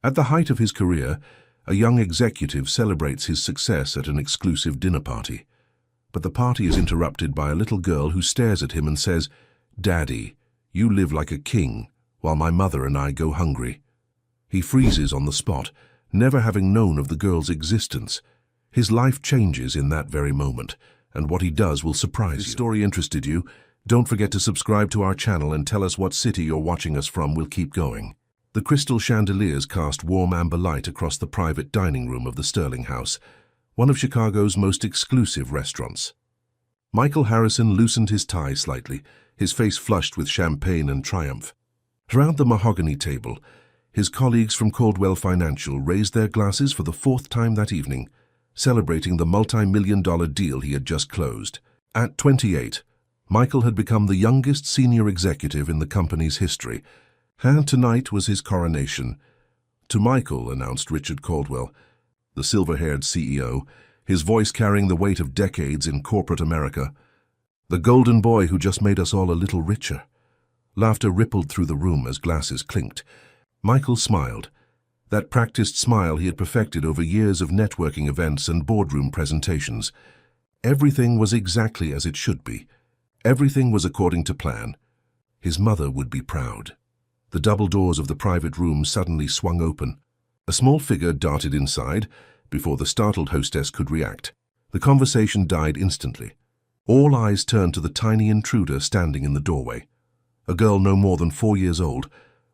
At the height of his career, a young executive celebrates his success at an exclusive dinner party. But the party is interrupted by a little girl who stares at him and says, "Daddy, you live like a king, while my mother and I go hungry." He freezes on the spot, never having known of the girl's existence. His life changes in that very moment, and what he does will surprise you. If this story interested you, don't forget to subscribe to our channel and tell us what city you're watching us from. We'll keep going. The crystal chandeliers cast warm amber light across the private dining room of the Sterling House, one of Chicago's most exclusive restaurants. Michael Harrison loosened his tie slightly, his face flushed with champagne and triumph. Around the mahogany table, his colleagues from Coldwell Financial raised their glasses for the fourth time that evening, celebrating the multi-million-dollar deal he had just closed. At 28, Michael had become the youngest senior executive in the company's history, and tonight was his coronation. "To Michael," announced Richard Caldwell, the silver-haired CEO, his voice carrying the weight of decades in corporate America. "The golden boy who just made us all a little richer." Laughter rippled through the room as glasses clinked. Michael smiled, that practiced smile he had perfected over years of networking events and boardroom presentations. Everything was exactly as it should be. Everything was according to plan. His mother would be proud. The double doors of the private room suddenly swung open. A small figure darted inside before the startled hostess could react. The conversation died instantly. All eyes turned to the tiny intruder standing in the doorway. A girl no more than 4 years old,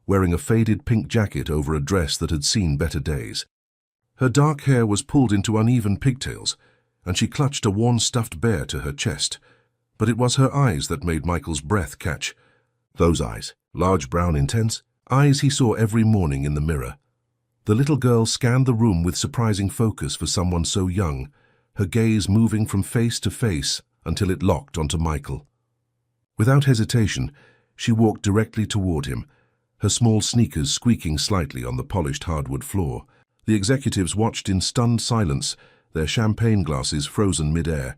wearing a faded pink jacket over a dress that had seen better days. Her dark hair was pulled into uneven pigtails, and she clutched a worn stuffed bear to her chest. But it was her eyes that made Michael's breath catch. Those eyes, large, brown, intense, eyes he saw every morning in the mirror. The little girl scanned the room with surprising focus for someone so young, her gaze moving from face to face until it locked onto Michael. Without hesitation, she walked directly toward him, her small sneakers squeaking slightly on the polished hardwood floor. The executives watched in stunned silence, their champagne glasses frozen mid-air.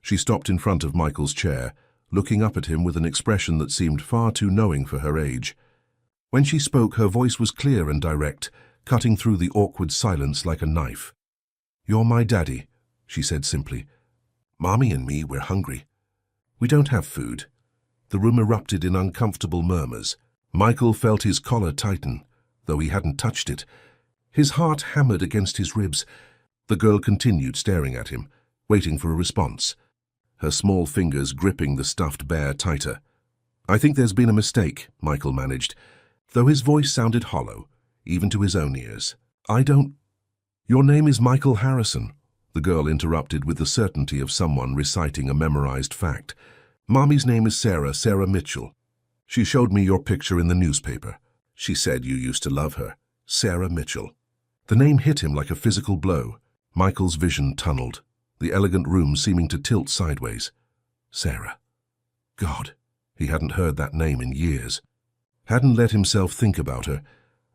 She stopped in front of Michael's chair, looking up at him with an expression that seemed far too knowing for her age. When she spoke, her voice was clear and direct, cutting through the awkward silence like a knife. "You're my daddy," she said simply. "Mommy and me, we're hungry. We don't have food." The room erupted in uncomfortable murmurs. Michael felt his collar tighten, though he hadn't touched it. His heart hammered against his ribs. The girl continued staring at him, waiting for a response, her small fingers gripping the stuffed bear tighter. "I think there's been a mistake," Michael managed, though his voice sounded hollow, even to his own ears. "I don't—" "Your name is Michael Harrison," the girl interrupted with the certainty of someone reciting a memorized fact. "Mommy's name is Sarah Mitchell. She showed me your picture in the newspaper. She said you used to love her. Sarah Mitchell." The name hit him like a physical blow. Michael's vision tunneled, the elegant room seeming to tilt sideways. Sarah. God, he hadn't heard that name in years. Hadn't let himself think about her,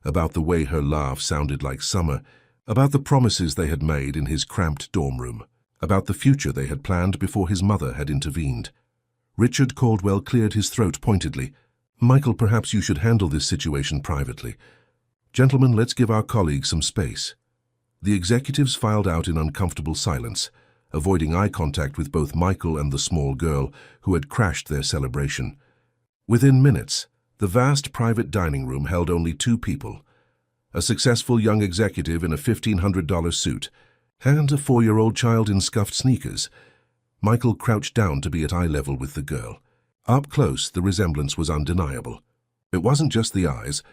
about the way her laugh sounded like summer, about the promises they had made in his cramped dorm room, about the future they had planned before his mother had intervened. Richard Caldwell cleared his throat pointedly. "Michael, perhaps you should handle this situation privately. Gentlemen, let's give our colleagues some space." The executives filed out in uncomfortable silence, avoiding eye contact with both Michael and the small girl who had crashed their celebration. Within minutes, the vast private dining room held only 2 people, a successful young executive in a $1,500 suit and a 4-year-old child in scuffed sneakers. Michael crouched down to be at eye level with the girl. Up close, the resemblance was undeniable. It wasn't just the eyes,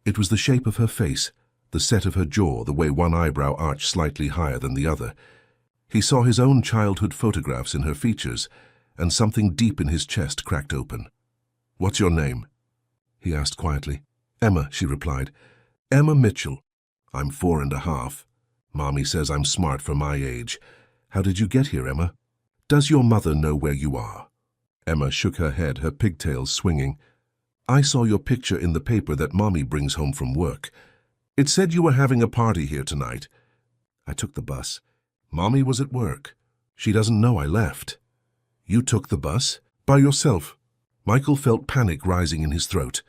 it was the shape of her face, the set of her jaw, the way one eyebrow arched slightly higher than the other. He saw his own childhood photographs in her features, and something deep in his chest cracked open. "What's your name?" he asked quietly. "Emma," she replied. "Emma Mitchell. I'm 4.5. Mommy says I'm smart for my age. How did you get here, Emma? Does your mother know where you are?" Emma shook her head, her pigtails swinging. "I saw your picture in the paper that Mommy brings home from work. It said you were having a party here tonight. I took the bus. Mommy was at work. She doesn't know I left." "You took the bus? By yourself?" Michael felt panic rising in his throat.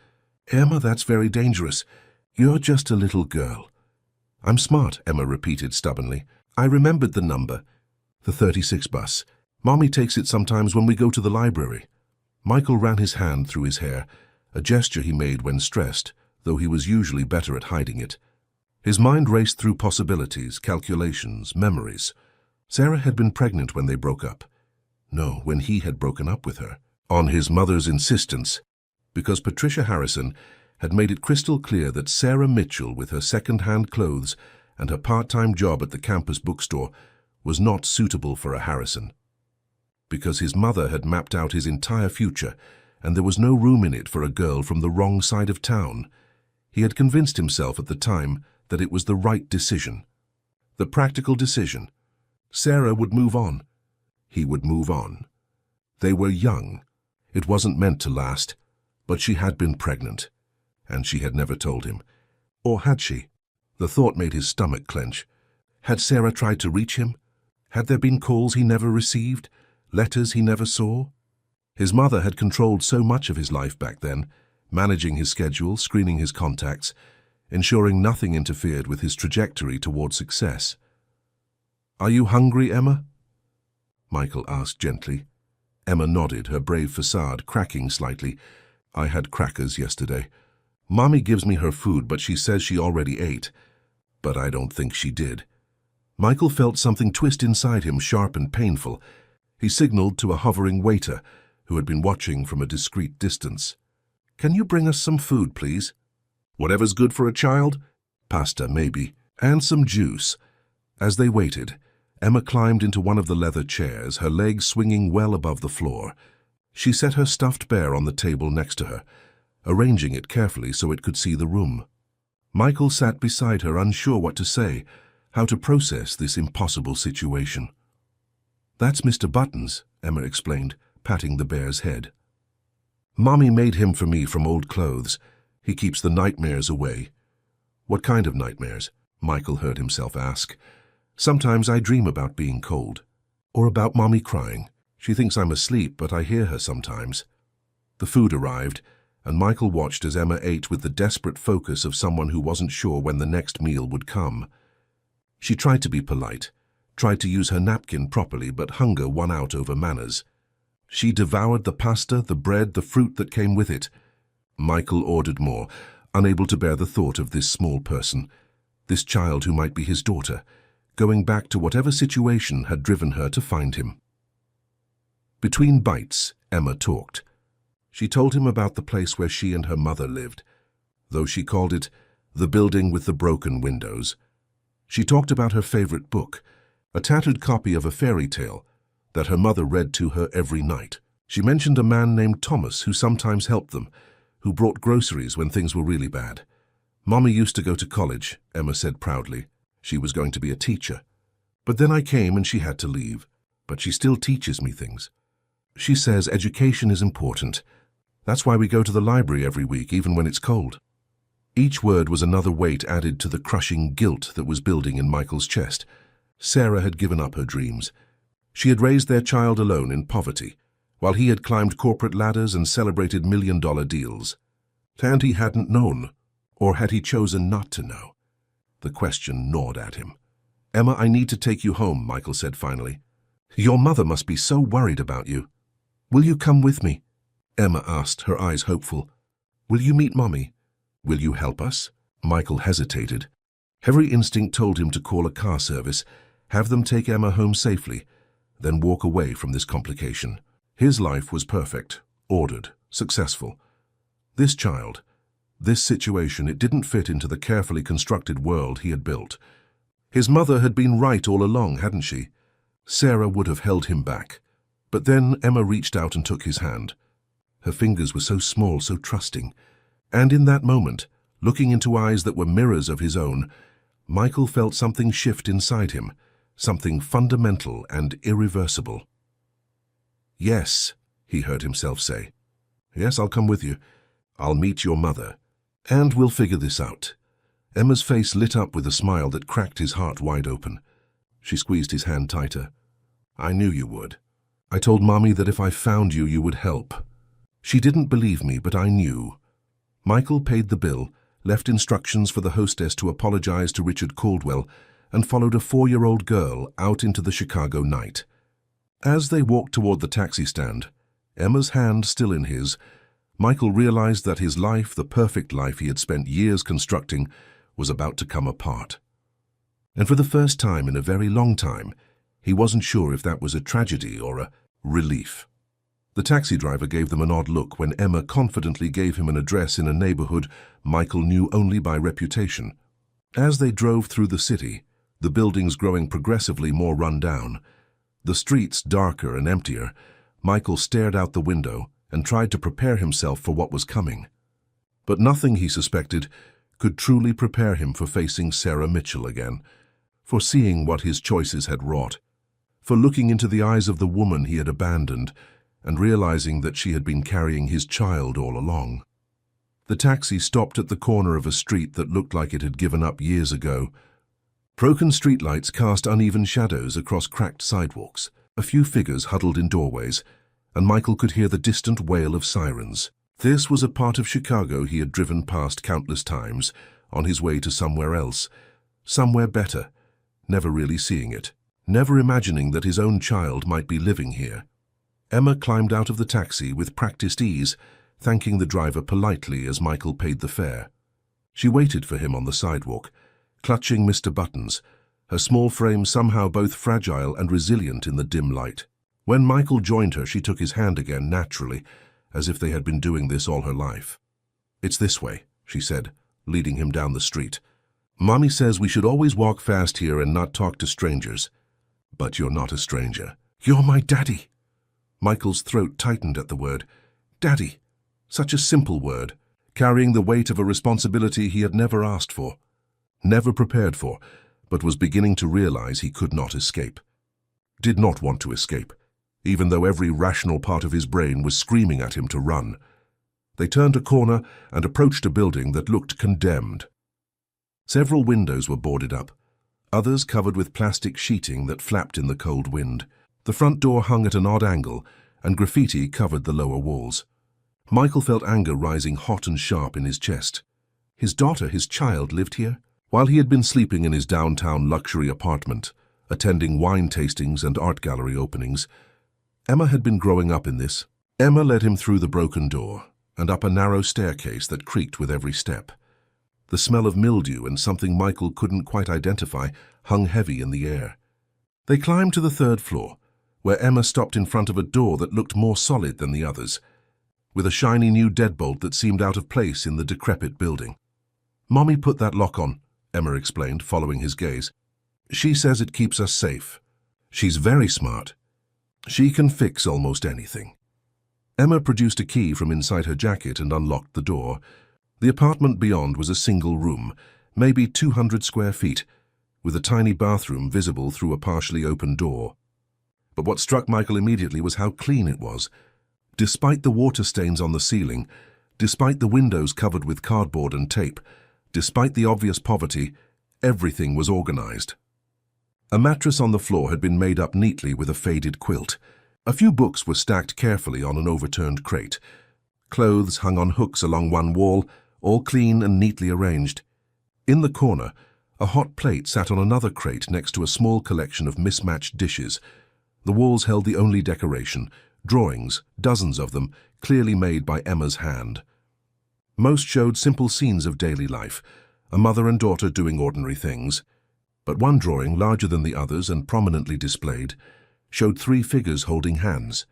"Emma, that's very dangerous. You're just a little girl. I'm smart, Emma repeated stubbornly. I remembered the number. The 36 bus. Mommy takes it sometimes when we go to the library. Michael ran his hand through his hair, a gesture he made when stressed, though he was usually better at hiding it. His mind raced through possibilities, calculations, memories. Sarah had been pregnant when they broke up. No, when he had broken up with her. On his mother's insistence, because Patricia Harrison had made it crystal clear that Sarah Mitchell, with her second-hand clothes and her part-time job at the campus bookstore, was not suitable for a Harrison. Because his mother had mapped out his entire future, and there was no room in it for a girl from the wrong side of town. He had convinced himself at the time that it was the right decision. The practical decision. Sarah would move on. He would move on. They were young. It wasn't meant to last, but she had been pregnant, and she had never told him. Or had she? The thought made his stomach clench. Had Sarah tried to reach him? Had there been calls he never received? Letters he never saw? His mother had controlled so much of his life back then, managing his schedule, screening his contacts, ensuring nothing interfered with his trajectory toward success. "Are you hungry, Emma?" Michael asked gently. Emma nodded, her brave facade cracking slightly. "I had crackers yesterday. Mommy gives me her food, but she says she already ate. But I don't think she did." Michael felt something twist inside him, sharp and painful. He signaled to a hovering waiter, who had been watching from a discreet distance. "Can you bring us some food, please?" "Whatever's good for a child?" "Pasta, maybe. And some juice." As they waited, Emma climbed into one of the leather chairs, her legs swinging well above the floor. She set her stuffed bear on the table next to her, arranging it carefully so it could see the room. Michael sat beside her, unsure what to say, how to process this impossible situation. "That's Mr. Buttons," Emma explained, patting the bear's head. "Mommy made him for me from old clothes. He keeps the nightmares away." "What kind of nightmares?" Michael heard himself ask. "Sometimes I dream about being cold. Or about Mommy crying. She thinks I'm asleep, but I hear her sometimes." The food arrived, and Michael watched as Emma ate with the desperate focus of someone who wasn't sure when the next meal would come. She tried to be polite, tried to use her napkin properly, but hunger won out over manners. She devoured the pasta, the bread, the fruit that came with it. Michael ordered more, unable to bear the thought of this small person, this child who might be his daughter, going back to whatever situation had driven her to find him. Between bites, Emma talked. She told him about the place where she and her mother lived, though she called it the building with the broken windows. She talked about her favorite book, a tattered copy of a fairy tale that her mother read to her every night. She mentioned a man named Thomas who sometimes helped them, who brought groceries when things were really bad. "Mommy used to go to college," Emma said proudly. "She was going to be a teacher. But then I came and she had to leave. But she still teaches me things. She says education is important. That's why we go to the library every week, even when it's cold." Each word was another weight added to the crushing guilt that was building in Michael's chest. Sarah had given up her dreams. She had raised their child alone in poverty, while he had climbed corporate ladders and celebrated million-dollar deals. And he hadn't known, or had he chosen not to know? The question gnawed at him. "Emma, I need to take you home," Michael said finally. "Your mother must be so worried about you." "Will you come with me?" Emma asked, her eyes hopeful. "Will you meet Mommy? Will you help us?" Michael hesitated. Every instinct told him to call a car service, have them take Emma home safely, then walk away from this complication. His life was perfect, ordered, successful. This child, this situation, it didn't fit into the carefully constructed world he had built. His mother had been right all along, hadn't she? Sarah would have held him back. But then Emma reached out and took his hand. Her fingers were so small, so trusting. And in that moment, looking into eyes that were mirrors of his own, Michael felt something shift inside him, something fundamental and irreversible. "Yes," he heard himself say. "Yes, I'll come with you. I'll meet your mother. And we'll figure this out." Emma's face lit up with a smile that cracked his heart wide open. She squeezed his hand tighter. "I knew you would. I told Mommy that if I found you, you would help. She didn't believe me, but I knew." Michael paid the bill, left instructions for the hostess to apologize to Richard Caldwell, and followed a 4-year-old girl out into the Chicago night. As they walked toward the taxi stand, Emma's hand still in his, Michael realized that his life, the perfect life he had spent years constructing, was about to come apart. And for the first time in a very long time, he wasn't sure if that was a tragedy or a relief. The taxi driver gave them an odd look when Emma confidently gave him an address in a neighborhood Michael knew only by reputation. As they drove through the city, the buildings growing progressively more run down, the streets darker and emptier, Michael stared out the window and tried to prepare himself for what was coming. But nothing, he suspected, could truly prepare him for facing Sarah Mitchell again, for seeing what his choices had wrought, for looking into the eyes of the woman he had abandoned and realizing that she had been carrying his child all along. The taxi stopped at the corner of a street that looked like it had given up years ago. Broken streetlights cast uneven shadows across cracked sidewalks, a few figures huddled in doorways, and Michael could hear the distant wail of sirens. This was a part of Chicago he had driven past countless times, on his way to somewhere else, somewhere better, never really seeing it, never imagining that his own child might be living here. Emma climbed out of the taxi with practiced ease, thanking the driver politely as Michael paid the fare. She waited for him on the sidewalk, clutching Mr. Buttons, her small frame somehow both fragile and resilient in the dim light. When Michael joined her, she took his hand again naturally, as if they had been doing this all her life. "It's this way," she said, leading him down the street. "Mommy says we should always walk fast here and not talk to strangers. But you're not a stranger. You're my daddy." Michael's throat tightened at the word. Daddy. Such a simple word, carrying the weight of a responsibility he had never asked for, never prepared for, but was beginning to realize he could not escape. Did not want to escape, even though every rational part of his brain was screaming at him to run. They turned a corner and approached a building that looked condemned. Several windows were boarded up, others covered with plastic sheeting that flapped in the cold wind. The front door hung at an odd angle, and graffiti covered the lower walls. Michael felt anger rising hot and sharp in his chest. His daughter, his child, lived here? While he had been sleeping in his downtown luxury apartment, attending wine tastings and art gallery openings, Emma had been growing up in this. Emma led him through the broken door and up a narrow staircase that creaked with every step. The smell of mildew and something Michael couldn't quite identify hung heavy in the air. They climbed to the 3rd floor, where Emma stopped in front of a door that looked more solid than the others, with a shiny new deadbolt that seemed out of place in the decrepit building. "Mommy put that lock on," Emma explained, following his gaze. "She says it keeps us safe. She's very smart. She can fix almost anything." Emma produced a key from inside her jacket and unlocked the door. The apartment beyond was a single room, maybe 200 square feet, with a tiny bathroom visible through a partially open door. But what struck Michael immediately was how clean it was. Despite the water stains on the ceiling, despite the windows covered with cardboard and tape, despite the obvious poverty, everything was organized. A mattress on the floor had been made up neatly with a faded quilt. A few books were stacked carefully on an overturned crate. Clothes hung on hooks along one wall, all clean and neatly arranged. In the corner, a hot plate sat on another crate next to a small collection of mismatched dishes. The walls held the only decoration, drawings, dozens of them, clearly made by Emma's hand. Most showed simple scenes of daily life, a mother and daughter doing ordinary things. But one drawing, larger than the others and prominently displayed, showed 3 figures holding hands.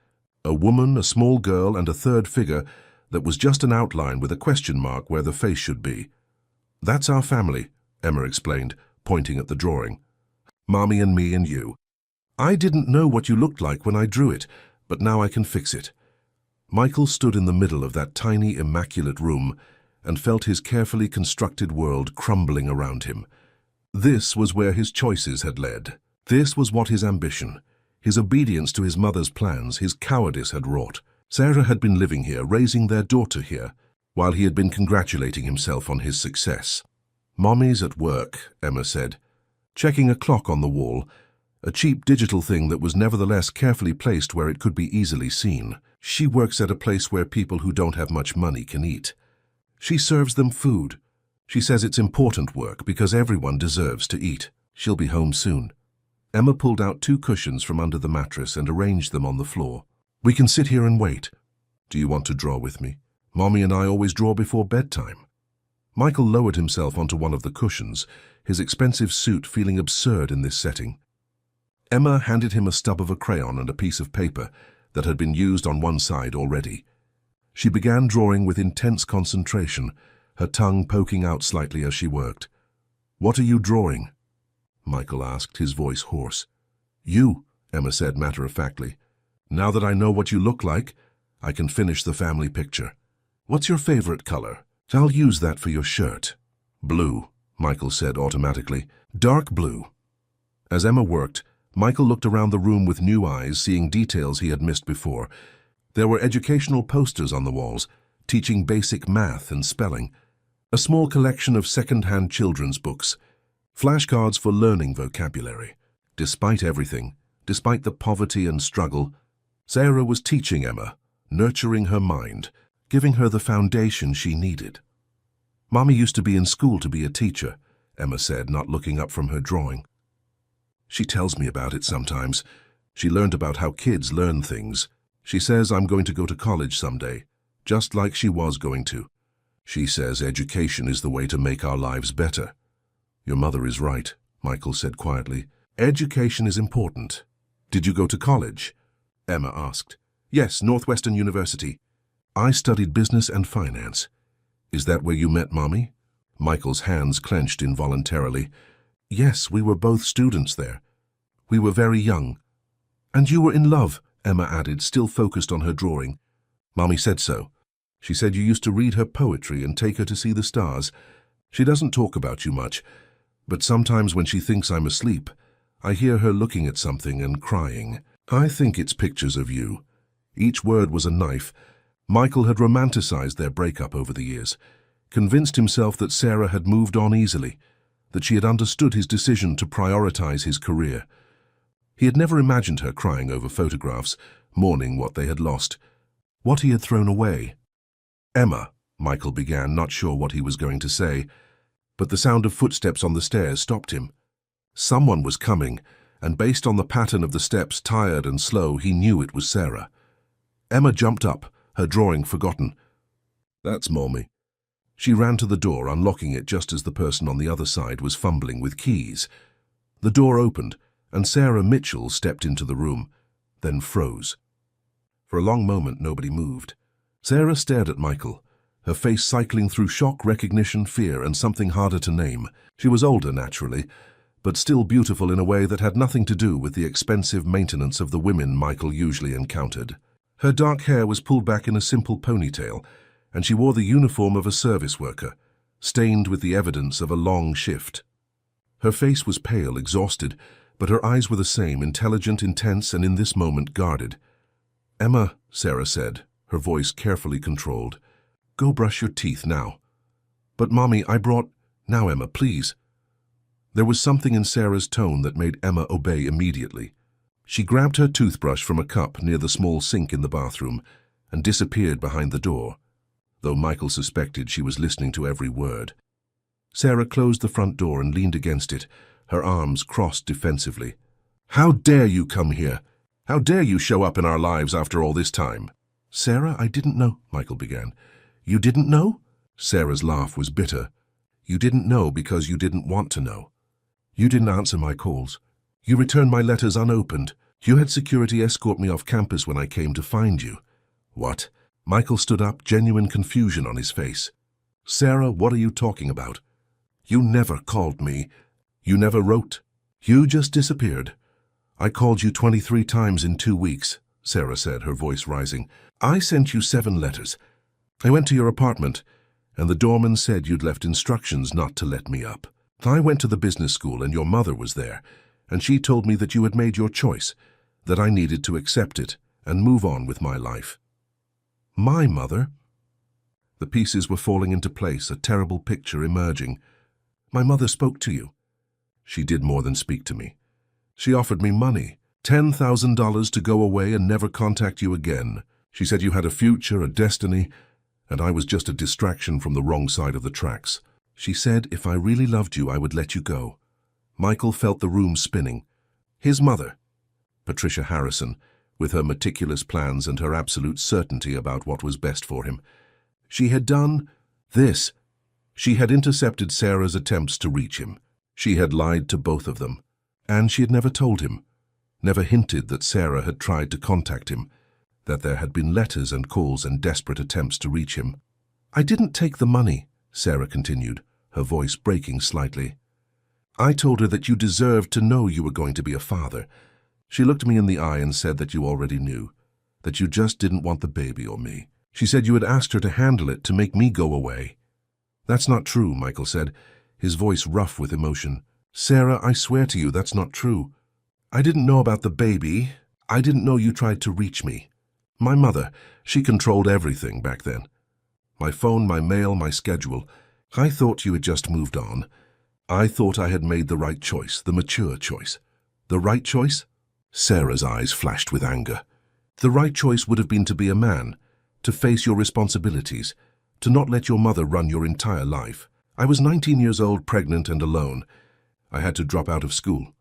A woman, a small girl, and a third figure that was just an outline with a question mark where the face should be. "That's our family," Emma explained, pointing at the drawing. "Mommy and me and you. I didn't know what you looked like when I drew it, but now I can fix it." Michael stood in the middle of that tiny, immaculate room and felt his carefully constructed world crumbling around him. This was where his choices had led. This was what his ambition, his obedience to his mother's plans, his cowardice had wrought. Sarah had been living here, raising their daughter here, while he had been congratulating himself on his success. "Mommy's at work," Emma said, checking a clock on the wall, a cheap digital thing that was nevertheless carefully placed where it could be easily seen. "She works at a place where people who don't have much money can eat. She serves them food. She says it's important work because everyone deserves to eat. She'll be home soon. Emma pulled out 2 cushions from under the mattress and arranged them on the floor. We can sit here and wait. Do you want to draw with me? Mommy and I always draw before bedtime. Michael lowered himself onto one of the cushions, his expensive suit feeling absurd in this setting. Emma handed him a stub of a crayon and a piece of paper that had been used on one side already. She began drawing with intense concentration, her tongue poking out slightly as she worked. What are you drawing? Michael asked, his voice hoarse. You, Emma said matter-of-factly. Now that I know what you look like, I can finish the family picture. What's your favorite color? I'll use that for your shirt. Blue, Michael said automatically. Dark blue. As Emma worked, Michael looked around the room with new eyes, seeing details he had missed before. There were educational posters on the walls, teaching basic math and spelling, a small collection of second-hand children's books, flashcards for learning vocabulary. Despite everything, despite the poverty and struggle, Sarah was teaching Emma, nurturing her mind, giving her the foundation she needed. Mommy used to be in school to be a teacher, Emma said, not looking up from her drawing. She tells me about it sometimes. She learned about how kids learn things. She says I'm going to go to college someday, just like she was going to. She says education is the way to make our lives better. Your mother is right, Michael said quietly. Education is important. Did you go to college? Emma asked. Yes, Northwestern University. I studied business and finance. Is that where you met Mommy? Michael's hands clenched involuntarily. Yes, we were both students there. We were very young. And you were in love, Emma added, still focused on her drawing. Mommy said so. She said you used to read her poetry and take her to see the stars. She doesn't talk about you much, but sometimes when she thinks I'm asleep, I hear her looking at something and crying. I think it's pictures of you. Each word was a knife. Michael had romanticized their breakup over the years, convinced himself that Sarah had moved on easily, that she had understood his decision to prioritize his career. He had never imagined her crying over photographs, mourning what they had lost, what he had thrown away. Emma, Michael began, not sure what he was going to say, but the sound of footsteps on the stairs stopped him. Someone was coming, and based on the pattern of the steps, tired and slow, he knew it was Sarah. Emma jumped up, her drawing forgotten. That's Mommy. She ran to the door, unlocking it just as the person on the other side was fumbling with keys. The door opened, and Sarah Mitchell stepped into the room, then froze. For a long moment, nobody moved. Sarah stared at Michael, her face cycling through shock, recognition, fear, and something harder to name. She was older, naturally, but still beautiful in a way that had nothing to do with the expensive maintenance of the women Michael usually encountered. Her dark hair was pulled back in a simple ponytail, and she wore the uniform of a service worker, stained with the evidence of a long shift. Her face was pale, exhausted, but her eyes were the same, intelligent, intense, and in this moment guarded. Emma, Sarah said, her voice carefully controlled, go brush your teeth now. But Mommy, I brought... Now, Emma, please. There was something in Sarah's tone that made Emma obey immediately. She grabbed her toothbrush from a cup near the small sink in the bathroom and disappeared behind the door, though Michael suspected she was listening to every word. Sarah closed the front door and leaned against it, her arms crossed defensively. How dare you come here? How dare you show up in our lives after all this time? Sarah, I didn't know, Michael began. You didn't know? Sarah's laugh was bitter. You didn't know because you didn't want to know. You didn't answer my calls. You returned my letters unopened. You had security escort me off campus when I came to find you. What? Michael stood up, genuine confusion on his face. Sarah, what are you talking about? You never called me. You never wrote. You just disappeared. I called you 23 times in 2 weeks, Sarah said, her voice rising. I sent you 7 letters. I went to your apartment, and the doorman said you'd left instructions not to let me up. I went to the business school and your mother was there, and she told me that you had made your choice, that I needed to accept it and move on with my life. My mother? The pieces were falling into place, a terrible picture emerging. My mother spoke to you. She did more than speak to me. She offered me money, $10,000 to go away and never contact you again. She said you had a future, a destiny, and I was just a distraction from the wrong side of the tracks. She said if I really loved you, I would let you go. Michael felt the room spinning. His mother, Patricia Harrison, with her meticulous plans and her absolute certainty about what was best for him. She had done this. She had intercepted Sarah's attempts to reach him. She had lied to both of them. And she had never told him, never hinted that Sarah had tried to contact him, that there had been letters and calls and desperate attempts to reach him. I didn't take the money, Sarah continued, her voice breaking slightly. I told her that you deserved to know you were going to be a father. She looked me in the eye and said that you already knew, that you just didn't want the baby or me. She said you had asked her to handle it to make me go away. That's not true, Michael said, his voice rough with emotion. Sarah, I swear to you that's not true. I didn't know about the baby. I didn't know you tried to reach me. My mother, she controlled everything back then. My phone, my mail, my schedule. I thought you had just moved on. I thought I had made the right choice, the mature choice. The right choice? Sarah's eyes flashed with anger. The right choice would have been to be a man, to face your responsibilities, to not let your mother run your entire life. I was 19 years old, pregnant and alone. I had to drop out of school.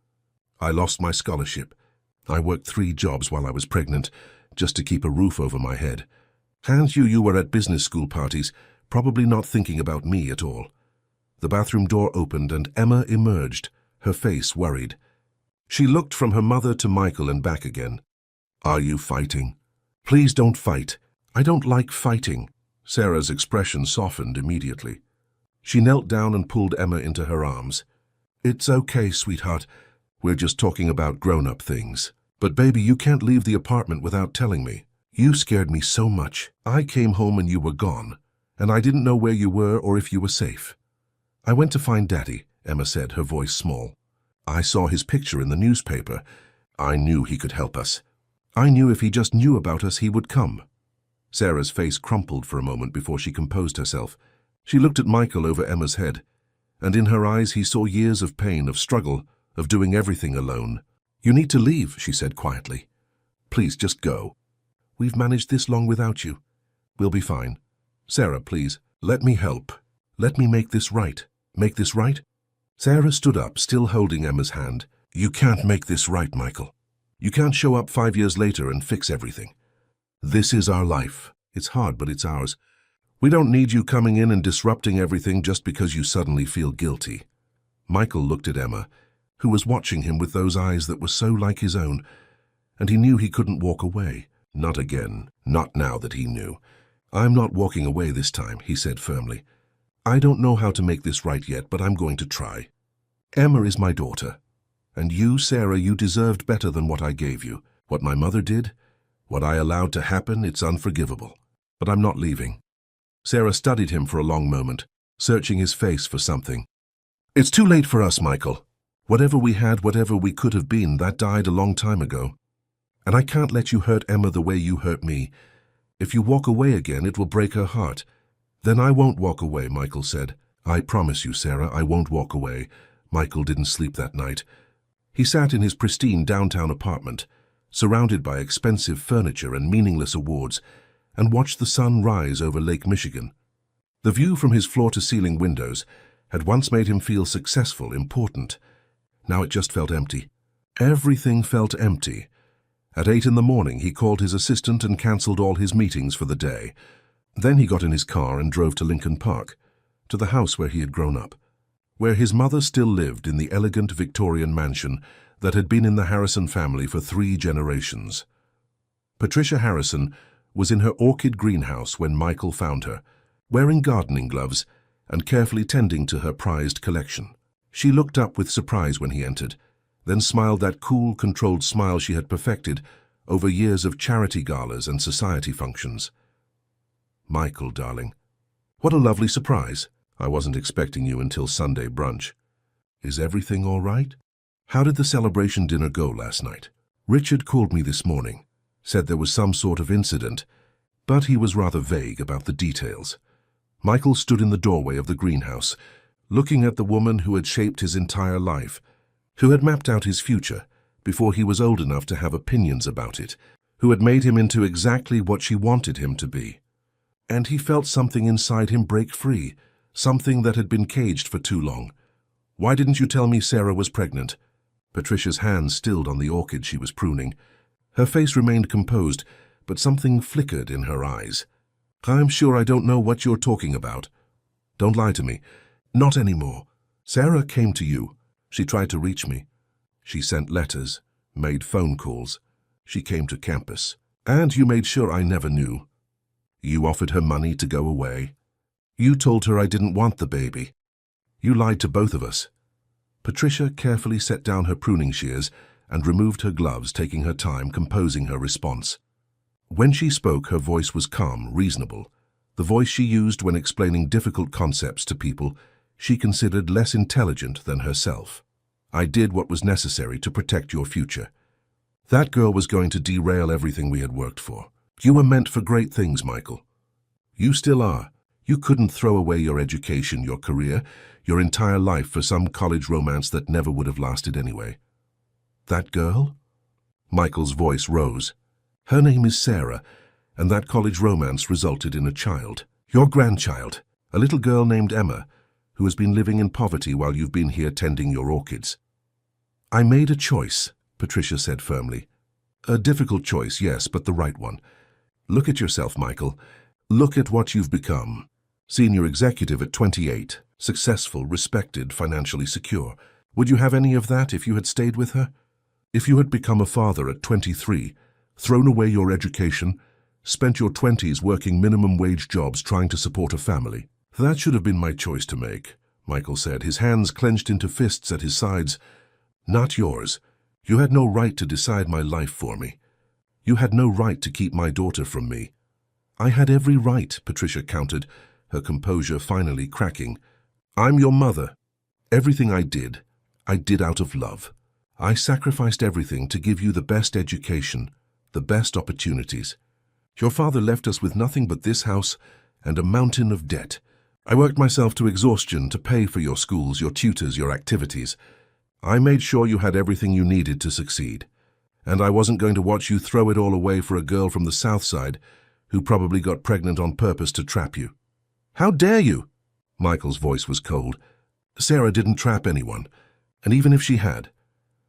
I lost my scholarship. I worked 3 jobs while I was pregnant, just to keep a roof over my head. And you were at business school parties, probably not thinking about me at all. The bathroom door opened and Emma emerged, her face worried. She looked from her mother to Michael and back again. Are you fighting? Please don't fight. I don't like fighting. Sarah's expression softened immediately. She knelt down and pulled Emma into her arms. It's okay, sweetheart. We're just talking about grown-up things. But baby, you can't leave the apartment without telling me. You scared me so much. I came home and you were gone, and I didn't know where you were or if you were safe. I went to find Daddy, Emma said, her voice small. I saw his picture in the newspaper. I knew he could help us. I knew if he just knew about us, he would come. Sarah's face crumpled for a moment before she composed herself. She looked at Michael over Emma's head, and in her eyes he saw years of pain, of struggle, of doing everything alone. You need to leave, she said quietly. Please, just go. We've managed this long without you. We'll be fine. Sarah, please, let me help. Let me make this right. Make this right? Sarah stood up, still holding Emma's hand. You can't make this right, Michael. You can't show up 5 years later and fix everything. This is our life. It's hard, but it's ours. We don't need you coming in and disrupting everything just because you suddenly feel guilty. Michael looked at Emma, who was watching him with those eyes that were so like his own, and he knew he couldn't walk away. Not again. Not now that he knew. I'm not walking away this time, he said firmly. I don't know how to make this right yet, but I'm going to try. Emma is my daughter. And you, Sarah, you deserved better than what I gave you. What my mother did, what I allowed to happen, it's unforgivable. But I'm not leaving. Sarah studied him for a long moment, searching his face for something. It's too late for us, Michael. Whatever we had, whatever we could have been, that died a long time ago. And I can't let you hurt Emma the way you hurt me. If you walk away again, it will break her heart. Then I won't walk away, Michael said. I promise you, Sarah, I won't walk away. Michael didn't sleep that night. He sat in his pristine downtown apartment, surrounded by expensive furniture and meaningless awards, and watched the sun rise over Lake Michigan. The view from his floor-to-ceiling windows had once made him feel successful, important. Now it just felt empty. Everything felt empty. At 8 in the morning, he called his assistant and cancelled all his meetings for the day. Then he got in his car and drove to Lincoln Park, to the house where he had grown up, where his mother still lived in the elegant Victorian mansion that had been in the Harrison family for 3 generations. Patricia Harrison was in her orchid greenhouse when Michael found her, wearing gardening gloves and carefully tending to her prized collection. She looked up with surprise when he entered, then smiled that cool, controlled smile she had perfected over years of charity galas and society functions. Michael, darling, what a lovely surprise. I wasn't expecting you until Sunday brunch. Is everything all right? How did the celebration dinner go last night? Richard called me this morning, said there was some sort of incident, but he was rather vague about the details. Michael stood in the doorway of the greenhouse, looking at the woman who had shaped his entire life, who had mapped out his future before he was old enough to have opinions about it, who had made him into exactly what she wanted him to be. And he felt something inside him break free, something that had been caged for too long. Why didn't you tell me Sarah was pregnant? Patricia's hands stilled on the orchid she was pruning. Her face remained composed, but something flickered in her eyes. I'm sure I don't know what you're talking about. Don't lie to me. Not anymore. Sarah came to you. She tried to reach me. She sent letters, made phone calls. She came to campus. And you made sure I never knew. You offered her money to go away. You told her I didn't want the baby. You lied to both of us. Patricia carefully set down her pruning shears and removed her gloves, taking her time composing her response. When she spoke, her voice was calm, reasonable. The voice she used when explaining difficult concepts to people she considered less intelligent than herself. I did what was necessary to protect your future. That girl was going to derail everything we had worked for. You were meant for great things, Michael. You still are. You couldn't throw away your education, your career, your entire life for some college romance that never would have lasted anyway. That girl? Michael's voice rose. Her name is Sarah, and that college romance resulted in a child. Your grandchild, a little girl named Emma, who has been living in poverty while you've been here tending your orchids. I made a choice, Patricia said firmly. A difficult choice, yes, but the right one. Look at yourself, Michael. Look at what you've become. Senior executive at 28, successful, respected, financially secure. Would you have any of that if you had stayed with her? If you had become a father at 23, thrown away your education, spent your 20s working minimum wage jobs trying to support a family? That should have been my choice to make, Michael said, his hands clenched into fists at his sides. Not yours. You had no right to decide my life for me. You had no right to keep my daughter from me. I had every right, Patricia countered, her composure finally cracking. I'm your mother. Everything I did out of love. I sacrificed everything to give you the best education, the best opportunities. Your father left us with nothing but this house and a mountain of debt. I worked myself to exhaustion to pay for your schools, your tutors, your activities. I made sure you had everything you needed to succeed. And I wasn't going to watch you throw it all away for a girl from the South Side who probably got pregnant on purpose to trap you. How dare you? Michael's voice was cold. Sarah didn't trap anyone, and even if she had,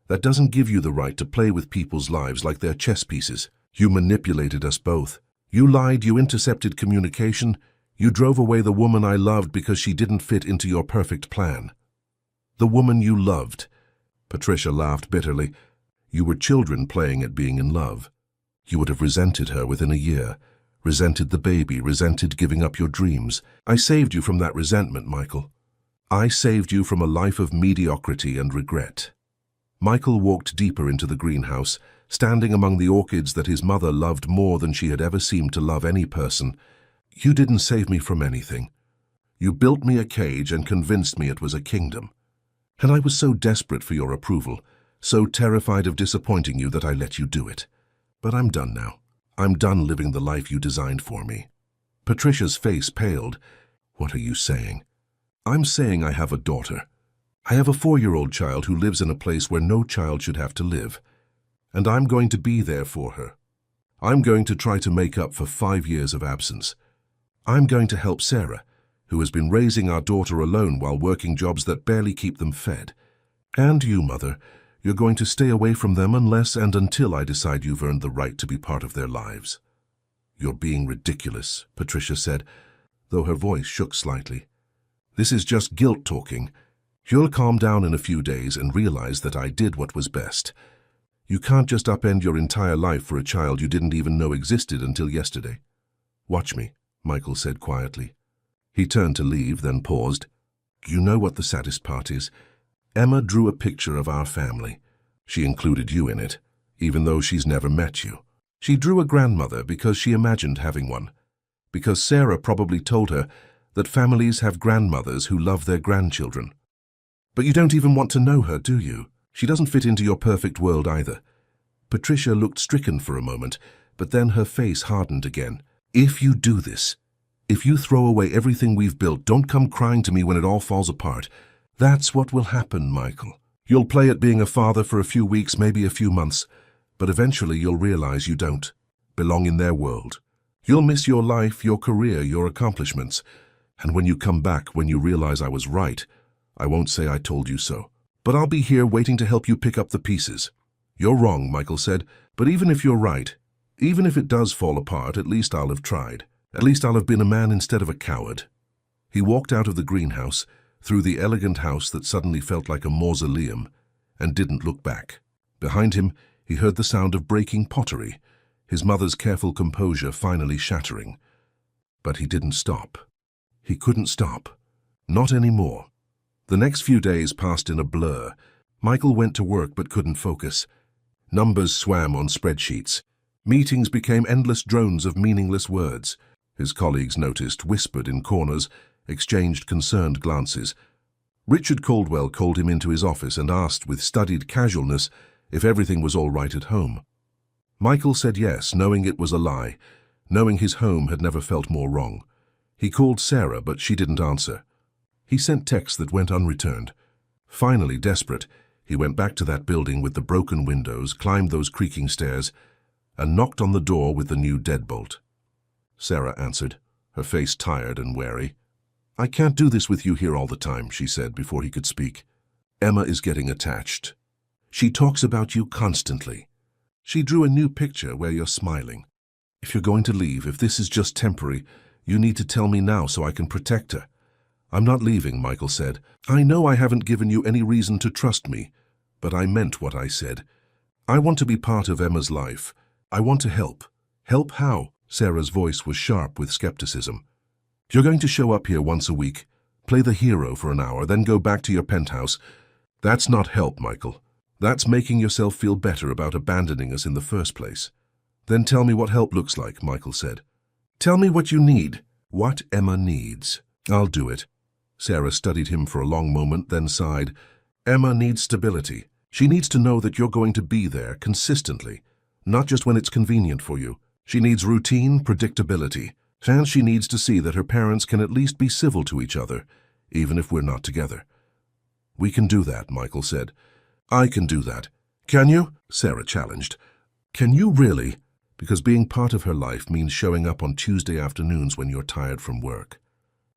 that doesn't give you the right to play with people's lives like they're chess pieces. You manipulated us both. You lied, you intercepted communication, you drove away the woman I loved because she didn't fit into your perfect plan. The woman you loved. Patricia laughed bitterly. You were children playing at being in love. You would have resented her within a year, resented the baby, resented giving up your dreams. I saved you from that resentment, Michael. I saved you from a life of mediocrity and regret. Michael walked deeper into the greenhouse, standing among the orchids that his mother loved more than she had ever seemed to love any person. You didn't save me from anything. You built me a cage and convinced me it was a kingdom. And I was so desperate for your approval, so terrified of disappointing you that I let you do it. But I'm done now. I'm done living the life you designed for me. Patricia's face paled. What are you saying? I'm saying I have a daughter. I have a 4-year-old child who lives in a place where no child should have to live. And I'm going to be there for her. I'm going to try to make up for 5 years of absence. I'm going to help Sarah, who has been raising our daughter alone while working jobs that barely keep them fed. And you, Mother, you're going to stay away from them unless and until I decide you've earned the right to be part of their lives. You're being ridiculous, Patricia said, though her voice shook slightly. This is just guilt talking. You'll calm down in a few days and realize that I did what was best. You can't just upend your entire life for a child you didn't even know existed until yesterday. Watch me, Michael said quietly. He turned to leave, then paused. You know what the saddest part is? Emma drew a picture of our family. She included you in it, even though she's never met you. She drew a grandmother because she imagined having one. Because Sarah probably told her that families have grandmothers who love their grandchildren. But you don't even want to know her, do you? She doesn't fit into your perfect world either. Patricia looked stricken for a moment, but then her face hardened again. If you do this, if you throw away everything we've built, don't come crying to me when it all falls apart. That's what will happen, Michael. You'll play at being a father for a few weeks, maybe a few months, but eventually you'll realize you don't belong in their world. You'll miss your life, your career, your accomplishments, And when you come back, when you realize I was right, I won't say I told you so. But I'll be here waiting to help you pick up the pieces. You're wrong, Michael said, but even if you're right, even if it does fall apart, at least I'll have tried. At least I'll have been a man instead of a coward. He walked out of the greenhouse, through the elegant house that suddenly felt like a mausoleum, and didn't look back. Behind him, he heard the sound of breaking pottery, his mother's careful composure finally shattering. But he didn't stop. He couldn't stop. Not anymore. The next few days passed in a blur. Michael went to work but couldn't focus. Numbers swam on spreadsheets. Meetings became endless drones of meaningless words. His colleagues noticed, whispered in corners, exchanged concerned glances. Richard Caldwell called him into his office and asked with studied casualness if everything was all right at home. Michael said yes, knowing it was a lie, knowing his home had never felt more wrong. He called Sarah, but she didn't answer. He sent texts that went unreturned. Finally, desperate, he went back to that building with the broken windows, climbed those creaking stairs, and knocked on the door with the new deadbolt. Sarah answered, her face tired and wary. "I can't do this with you here all the time," she said before he could speak. "Emma is getting attached. She talks about you constantly. She drew a new picture where you're smiling. If you're going to leave, if this is just temporary, you need to tell me now so I can protect her." "I'm not leaving," Michael said. "I know I haven't given you any reason to trust me, but I meant what I said. I want to be part of Emma's life. I want to help." "Help how?" Sarah's voice was sharp with skepticism. "You're going to show up here once a week, play the hero for an hour, then go back to your penthouse. That's not help, Michael. That's making yourself feel better about abandoning us in the first place." "Then tell me what help looks like," Michael said. "Tell me what you need." "What Emma needs." "I'll do it." Sarah studied him for a long moment, then sighed. "Emma needs stability. She needs to know that you're going to be there consistently, not just when it's convenient for you. She needs routine, predictability. And she needs to see that her parents can at least be civil to each other, even if we're not together." "We can do that," Michael said. "I can do that." "Can you?" Sarah challenged. "Can you really?" Because being part of her life means showing up on Tuesday afternoons when you're tired from work.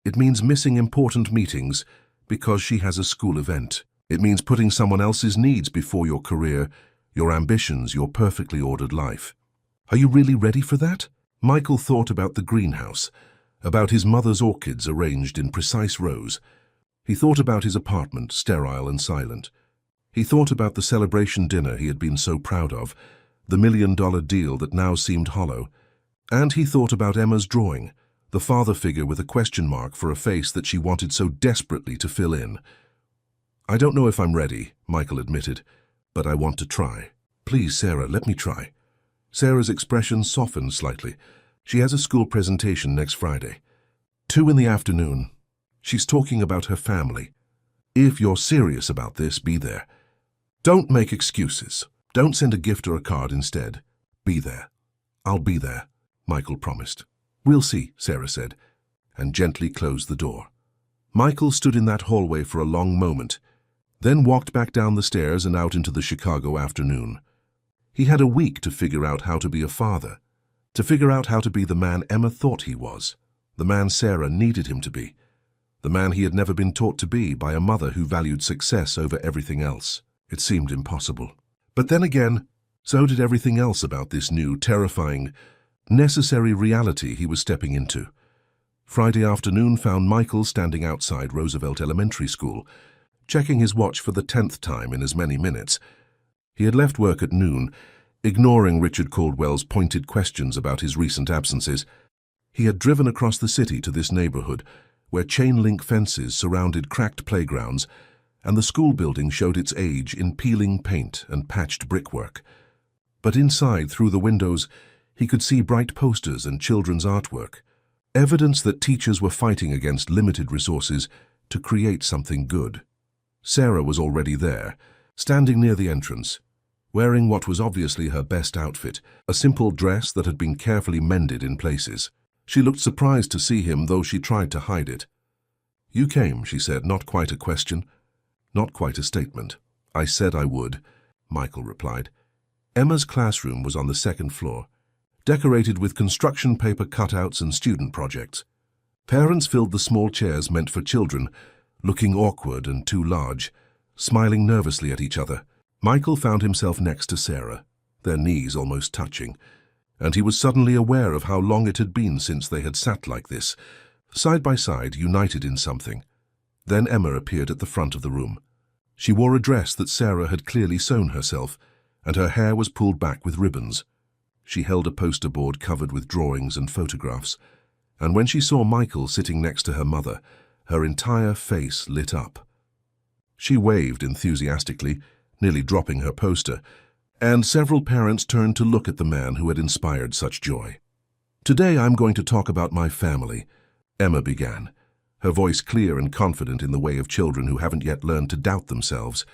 It means missing important meetings because she has a school event. It means putting someone else's needs before your career, your ambitions, your perfectly ordered life. Are you really ready for that? Michael thought about the greenhouse, about his mother's orchids arranged in precise rows. He thought about his apartment, sterile and silent. He thought about the celebration dinner he had been so proud of, the $1 million deal that now seemed hollow. And he thought about Emma's drawing, the father figure with a question mark for a face that she wanted so desperately to fill in. "I don't know if I'm ready," Michael admitted, "but I want to try. Please, Sarah, let me try." Sarah's expression softened slightly. "She has a school presentation next Friday. 2 in the afternoon. She's talking about her family. If you're serious about this, be there. Don't make excuses. Don't send a gift or a card instead. Be there." "I'll be there," Michael promised. "We'll see," Sarah said, and gently closed the door. Michael stood in that hallway for a long moment, then walked back down the stairs and out into the Chicago afternoon. He had a week to figure out how to be a father, to figure out how to be the man Emma thought he was, the man Sarah needed him to be, the man he had never been taught to be by a mother who valued success over everything else. It seemed impossible. But then again, so did everything else about this new, terrifying, necessary reality he was stepping into. Friday afternoon found Michael standing outside Roosevelt Elementary School, checking his watch for the 10th time in as many minutes. He had left work at noon, ignoring Richard Caldwell's pointed questions about his recent absences. He had driven across the city to this neighborhood, where chain-link fences surrounded cracked playgrounds, and the school building showed its age in peeling paint and patched brickwork. But inside, through the windows, he could see bright posters and children's artwork, evidence that teachers were fighting against limited resources to create something good. Sarah was already there, standing near the entrance, wearing what was obviously her best outfit, a simple dress that had been carefully mended in places. She looked surprised to see him, though she tried to hide it. "You came," she said, not quite a question, not quite a statement. "I said I would," Michael replied. Emma's classroom was on the second floor, decorated with construction paper cutouts and student projects. Parents filled the small chairs meant for children, looking awkward and too large, smiling nervously at each other. Michael found himself next to Sarah, their knees almost touching, and he was suddenly aware of how long it had been since they had sat like this, side by side, united in something. Then Emma appeared at the front of the room. She wore a dress that Sarah had clearly sewn herself, and her hair was pulled back with ribbons. She held a poster board covered with drawings and photographs, and when she saw Michael sitting next to her mother, her entire face lit up. She waved enthusiastically, nearly dropping her poster, and several parents turned to look at the man who had inspired such joy. "Today I'm going to talk about my family," Emma began, her voice clear and confident in the way of children who haven't yet learned to doubt themselves.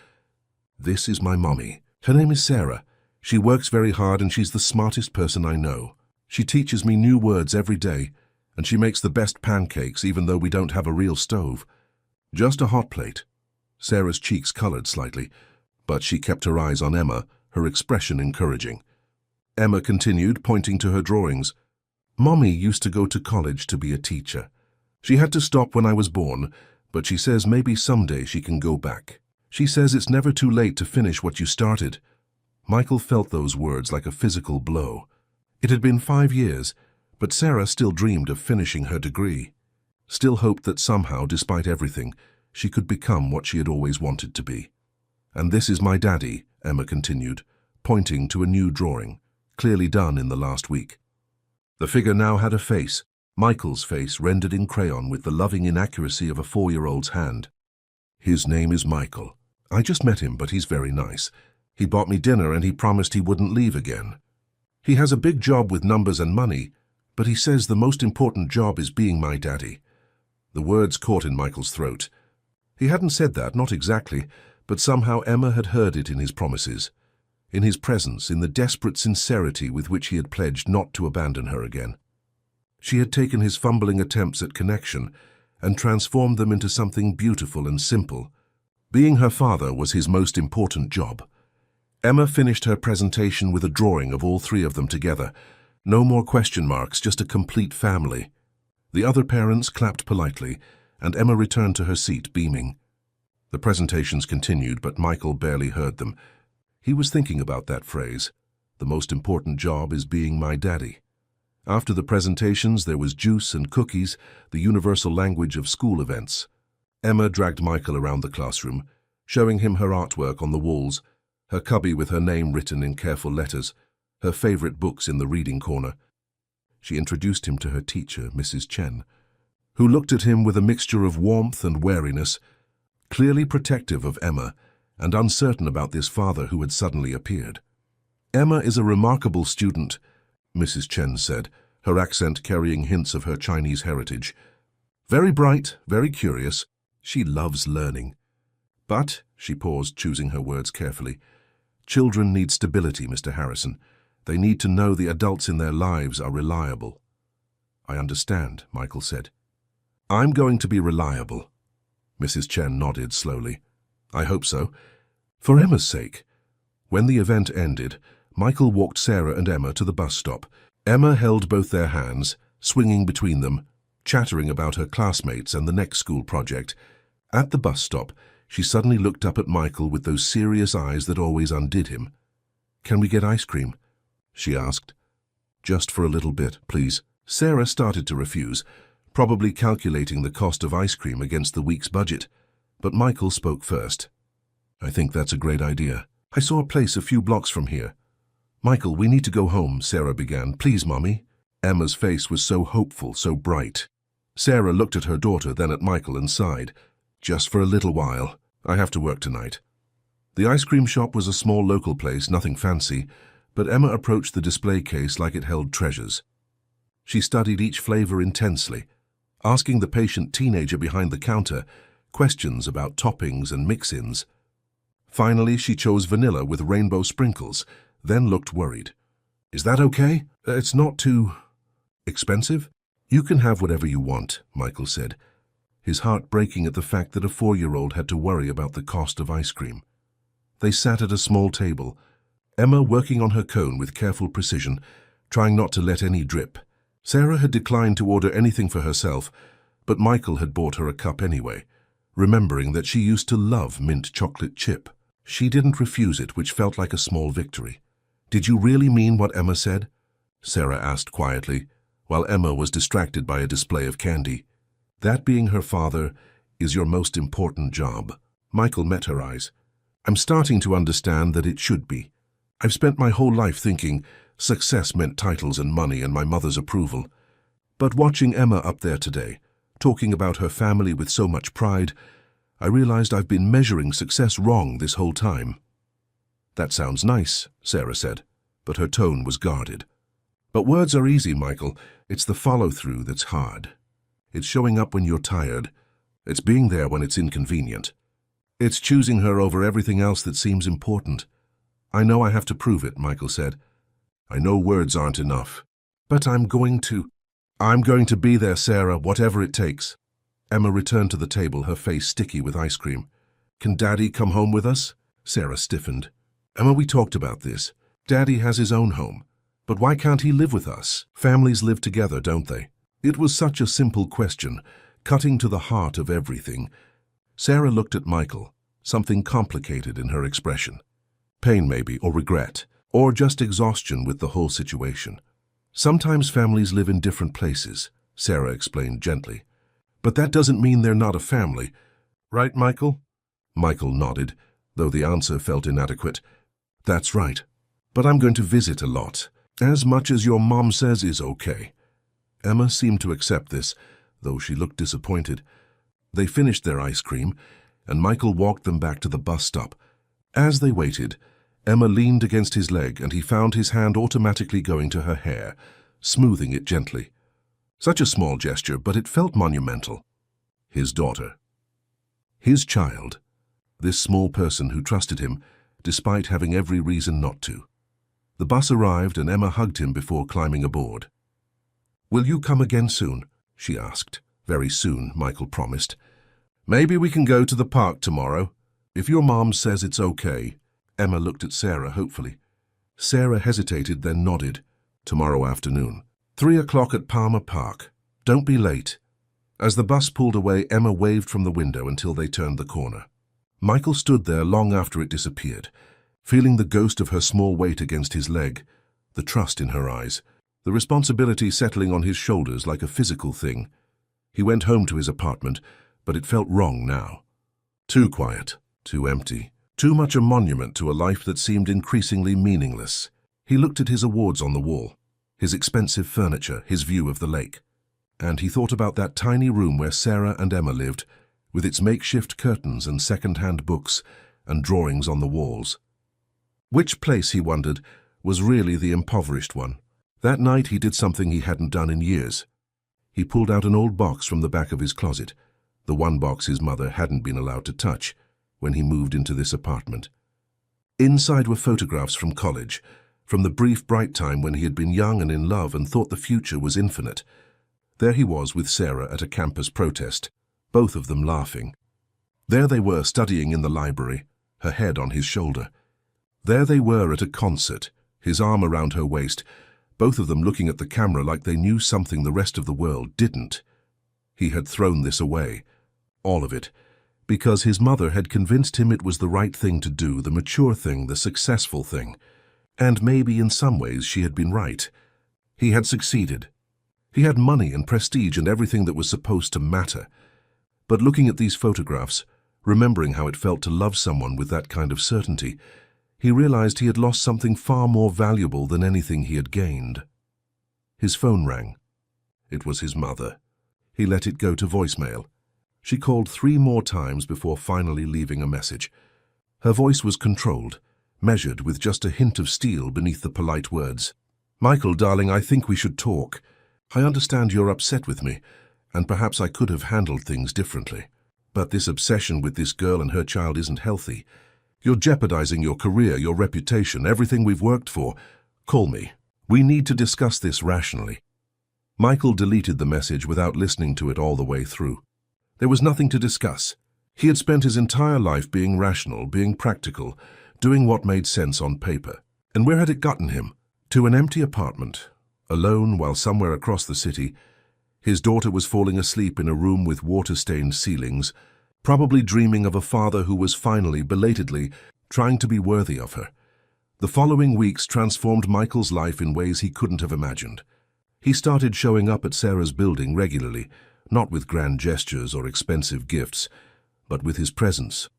"This is my mommy. Her name is Sarah. She works very hard and she's the smartest person I know. She teaches me new words every day, and she makes the best pancakes even though we don't have a real stove. Just a hot plate." Sarah's cheeks colored slightly, but she kept her eyes on Emma, her expression encouraging. Emma continued, pointing to her drawings. "Mommy used to go to college to be a teacher. She had to stop when I was born, but she says maybe someday she can go back. She says it's never too late to finish what you started." Michael felt those words like a physical blow. It had been 5 years, but Sarah still dreamed of finishing her degree, still hoped that somehow, despite everything, she could become what she had always wanted to be. "And this is my daddy," Emma continued, pointing to a new drawing, clearly done in the last week. The figure now had a face, Michael's face rendered in crayon with the loving inaccuracy of a 4-year-old's hand. "His name is Michael. I just met him, but he's very nice. He bought me dinner and he promised he wouldn't leave again. He has a big job with numbers and money, but he says the most important job is being my daddy." The words caught in Michael's throat. He hadn't said that, not exactly, but somehow Emma had heard it in his promises, in his presence, in the desperate sincerity with which he had pledged not to abandon her again. She had taken his fumbling attempts at connection and transformed them into something beautiful and simple. Being her father was his most important job. Emma finished her presentation with a drawing of all 3 of them together. No more question marks, just a complete family. The other parents clapped politely, and Emma returned to her seat, beaming. The presentations continued, but Michael barely heard them. He was thinking about that phrase, "The most important job is being my daddy." After the presentations, there was juice and cookies, the universal language of school events. Emma dragged Michael around the classroom, showing him her artwork on the walls, her cubby with her name written in careful letters, her favorite books in the reading corner. She introduced him to her teacher, Mrs. Chen, who looked at him with a mixture of warmth and wariness, clearly protective of Emma and uncertain about this father who had suddenly appeared. "Emma is a remarkable student," Mrs. Chen said, her accent carrying hints of her Chinese heritage. "Very bright, very curious. She loves learning. But," she paused, choosing her words carefully, "children need stability, Mr. Harrison. They need to know the adults in their lives are reliable." "I understand," Michael said. "I'm going to be reliable." Mrs. Chen nodded slowly. "I hope so. For Emma's sake." When the event ended, Michael walked Sarah and Emma to the bus stop. Emma held both their hands, swinging between them, chattering about her classmates and the next school project. At the bus stop, she suddenly looked up at Michael with those serious eyes that always undid him. "Can we get ice cream?" she asked. "Just for a little bit, please." Sarah started to refuse, probably calculating the cost of ice cream against the week's budget. But Michael spoke first. "I think that's a great idea. I saw a place a few blocks from here." "Michael, we need to go home," Sarah began. "Please, Mommy." Emma's face was so hopeful, so bright. Sarah looked at her daughter, then at Michael and sighed. "Just for a little while. I have to work tonight." The ice cream shop was a small local place, nothing fancy, but Emma approached the display case like it held treasures. She studied each flavor intensely, asking the patient teenager behind the counter questions about toppings and mix-ins. Finally, she chose vanilla with rainbow sprinkles, then looked worried. "Is that okay? It's not too expensive?" "You can have whatever you want," Michael said, his heart breaking at the fact that a 4-year-old had to worry about the cost of ice cream. They sat at a small table, Emma working on her cone with careful precision, trying not to let any drip. Sarah had declined to order anything for herself, But Michael had bought her a cup anyway, remembering that she used to love mint chocolate chip. She didn't refuse it, which felt like a small victory. "Did you really mean what Emma said?" Sarah asked quietly, while Emma was distracted by a display of candy. "That being her father is your most important job." Michael met her eyes. "I'm starting to understand that it should be. I've spent my whole life thinking success meant titles and money and my mother's approval. But watching Emma up there today, talking about her family with so much pride, I realized I've been measuring success wrong this whole time." "That sounds nice," Sarah said, but her tone was guarded. "But words are easy, Michael. It's the follow-through that's hard. It's showing up when you're tired. It's being there when it's inconvenient. It's choosing her over everything else that seems important." "I know I have to prove it," Michael said. "I know words aren't enough. But I'm going to be there, Sarah, whatever it takes." Emma returned to the table, her face sticky with ice cream. "Can Daddy come home with us?" Sarah stiffened. "Emma, we talked about this. Daddy has his own home. But why can't he live with us? Families live together, don't they?" It was such a simple question, cutting to the heart of everything. Sarah looked at Michael, something complicated in her expression. Pain maybe, or regret, or just exhaustion with the whole situation. "Sometimes families live in different places," Sarah explained gently. "But that doesn't mean they're not a family. Right, Michael?" Michael nodded, though the answer felt inadequate. "That's right. But I'm going to visit a lot. As much as your mom says is okay." Emma seemed to accept this, though she looked disappointed. They finished their ice cream, and Michael walked them back to the bus stop. As they waited, Emma leaned against his leg, and he found his hand automatically going to her hair, smoothing it gently. Such a small gesture, but it felt monumental. His daughter. His child. This small person who trusted him, despite having every reason not to. The bus arrived, and Emma hugged him before climbing aboard. "Will you come again soon?" she asked. "Very soon," Michael promised. "Maybe we can go to the park tomorrow, if your mom says it's okay." Emma looked at Sarah hopefully. Sarah hesitated, then nodded. "Tomorrow afternoon. 3 o'clock at Palmer Park. Don't be late." As the bus pulled away, Emma waved from the window until they turned the corner. Michael stood there long after it disappeared, feeling the ghost of her small weight against his leg, the trust in her eyes, the responsibility settling on his shoulders like a physical thing. He went home to his apartment, but it felt wrong now. Too quiet, too empty, too much a monument to a life that seemed increasingly meaningless. He looked at his awards on the wall, his expensive furniture, his view of the lake. And he thought about that tiny room where Sarah and Emma lived, with its makeshift curtains and second-hand books and drawings on the walls. Which place, he wondered, was really the impoverished one? That night he did something he hadn't done in years. He pulled out an old box from the back of his closet, the one box his mother hadn't been allowed to touch when he moved into this apartment. Inside were photographs from college, from the brief bright time when he had been young and in love and thought the future was infinite. There he was with Sarah at a campus protest, both of them laughing. There they were studying in the library, her head on his shoulder. There they were at a concert, his arm around her waist, both of them looking at the camera like they knew something the rest of the world didn't. He had thrown this away, all of it, because his mother had convinced him it was the right thing to do, the mature thing, the successful thing. And maybe in some ways she had been right. He had succeeded. He had money and prestige and everything that was supposed to matter. But looking at these photographs, remembering how it felt to love someone with that kind of certainty, he realized he had lost something far more valuable than anything he had gained. His phone rang. It was his mother. He let it go to voicemail. She called 3 more times before finally leaving a message. Her voice was controlled, measured with just a hint of steel beneath the polite words. "Michael, darling, I think we should talk. I understand you're upset with me, and perhaps I could have handled things differently. But this obsession with this girl and her child isn't healthy. You're jeopardizing your career, your reputation, everything we've worked for. Call me. We need to discuss this rationally." Michael deleted the message without listening to it all the way through. There was nothing to discuss. He had spent his entire life being rational, being practical, doing what made sense on paper. And where had it gotten him? To an empty apartment, alone while somewhere across the city, His daughter was falling asleep in a room with water-stained ceilings, probably dreaming of a father who was finally, belatedly, trying to be worthy of her. The following weeks transformed Michael's life in ways he couldn't have imagined. He started showing up at Sarah's building regularly, not with grand gestures or expensive gifts, but with his presence.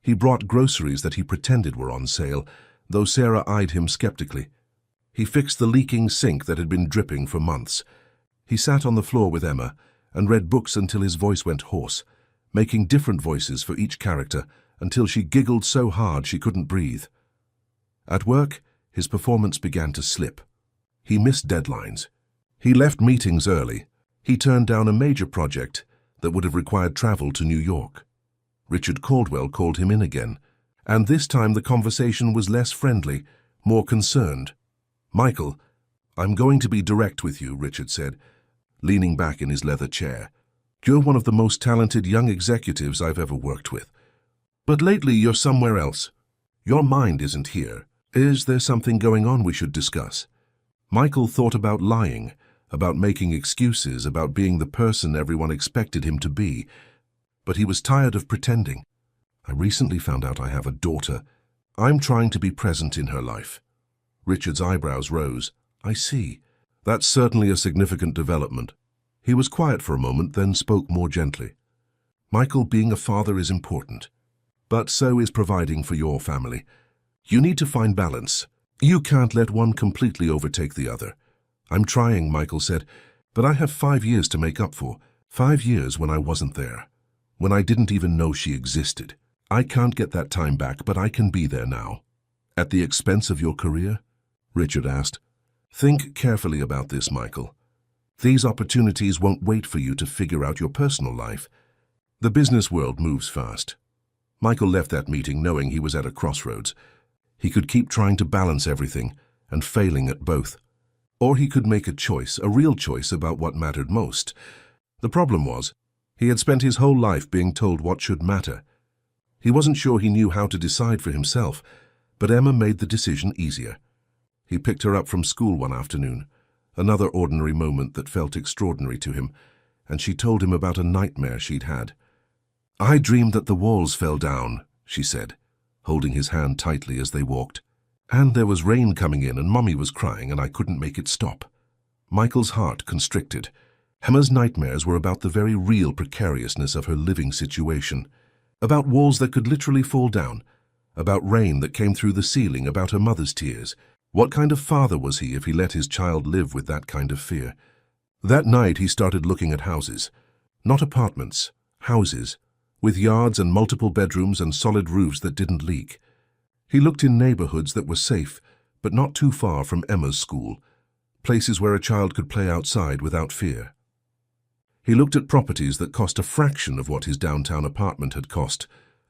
He brought groceries that he pretended were on sale, though Sarah eyed him skeptically. He fixed the leaking sink that had been dripping for months. He sat on the floor with Emma and read books until his voice went hoarse, making different voices for each character until she giggled so hard she couldn't breathe. At work, his performance began to slip. He missed deadlines. He left meetings early. He turned down a major project that would have required travel to New York. Richard Caldwell called him in again, and this time the conversation was less friendly, more concerned. "Michael, I'm going to be direct with you," Richard said, leaning back in his leather chair. "You're one of the most talented young executives I've ever worked with. But lately you're somewhere else. Your mind isn't here. Is there something going on we should discuss?" Michael thought about lying, about making excuses, about being the person everyone expected him to be. But he was tired of pretending. "I recently found out I have a daughter. I'm trying to be present in her life." Richard's eyebrows rose. "I see. That's certainly a significant development." He was quiet for a moment, then spoke more gently. "Michael, being a father is important. But so is providing for your family. You need to find balance. You can't let one completely overtake the other." "I'm trying," Michael said, "but I have 5 years to make up for. 5 years when I wasn't there, when I didn't even know she existed. I can't get that time back, but I can be there now." "At the expense of your career?" Richard asked. "Think carefully about this, Michael. These opportunities won't wait for you to figure out your personal life. The business world moves fast." Michael left that meeting knowing he was at a crossroads. He could keep trying to balance everything and failing at both. Or he could make a choice, a real choice about what mattered most. The problem was, he had spent his whole life being told what should matter. He wasn't sure he knew how to decide for himself, but Emma made the decision easier. He picked her up from school one afternoon, another ordinary moment that felt extraordinary to him, and she told him about a nightmare she'd had. "I dreamed that the walls fell down," she said, holding his hand tightly as they walked. "And there was rain coming in and Mommy was crying and I couldn't make it stop." Michael's heart constricted. Emma's nightmares were about the very real precariousness of her living situation, about walls that could literally fall down, about rain that came through the ceiling, about her mother's tears. What kind of father was he if he let his child live with that kind of fear? That night he started looking at houses. Not apartments, houses, with yards and multiple bedrooms and solid roofs that didn't leak. He looked in neighborhoods that were safe, but not too far from Emma's school, places where a child could play outside without fear. He looked at properties that cost a fraction of what his downtown apartment had cost,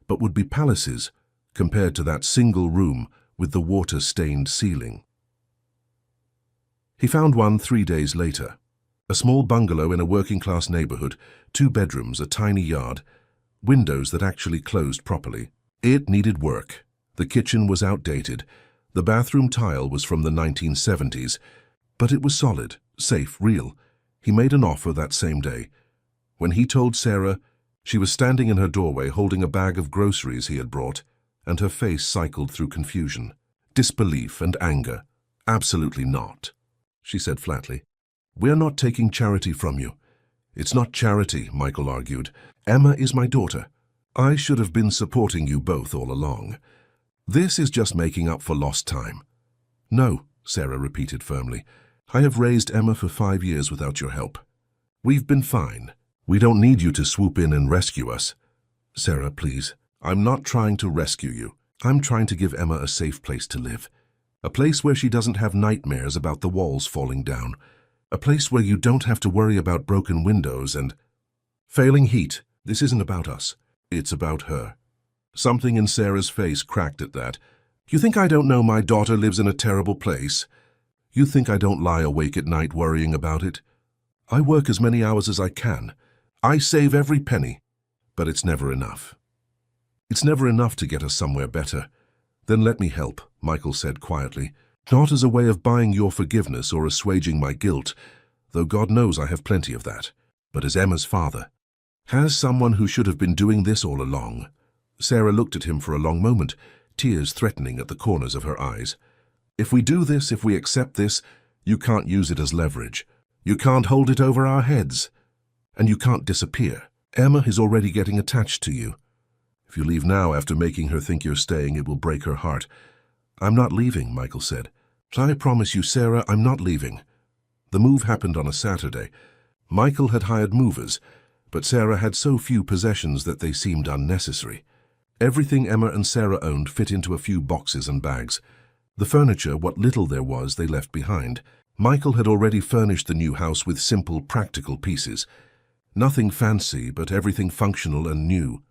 but would be palaces compared to that single room with the water-stained ceiling. He found one 3 days later. A small bungalow in a working-class neighborhood, 2 bedrooms, a tiny yard, windows that actually closed properly. It needed work. The kitchen was outdated. The bathroom tile was from the 1970s, but it was solid, safe, real. He made an offer that same day. When he told Sarah, she was standing in her doorway holding a bag of groceries he had brought, and her face cycled through confusion, disbelief and anger. "Absolutely not," she said flatly. "We're not taking charity from you." "It's not charity," Michael argued. "Emma is my daughter. I should have been supporting you both all along. This is just making up for lost time." "No," Sarah repeated firmly. "I have raised Emma for 5 years without your help. We've been fine. We don't need you to swoop in and rescue us." "Sarah, please. I'm not trying to rescue you. I'm trying to give Emma a safe place to live. A place where she doesn't have nightmares about the walls falling down. A place where you don't have to worry about broken windows and failing heat. This isn't about us. It's about her." Something in Sarah's face cracked at that. "You think I don't know my daughter lives in a terrible place? You think I don't lie awake at night worrying about it? I work as many hours as I can. I save every penny, but it's never enough. It's never enough to get us somewhere better." "Then let me help," Michael said quietly. "Not as a way of buying your forgiveness or assuaging my guilt, though God knows I have plenty of that. but as Emma's father. Has someone who should have been doing this all along? Sarah looked at him for a long moment, tears threatening at the corners of her eyes. If we do this, if we accept this, you can't use it as leverage. You can't hold it over our heads. And you can't disappear. Emma is already getting attached to you. If you leave now after making her think you're staying, it will break her heart. I'm not leaving, Michael said. I promise you, Sarah, I'm not leaving. The move happened on a Saturday. Michael had hired movers, but Sarah had so few possessions that they seemed unnecessary. Everything Emma and Sarah owned fit into a few boxes and bags. The furniture, what little there was, they left behind. Michael had already furnished the new house with simple, practical pieces. Nothing fancy, but everything functional and new.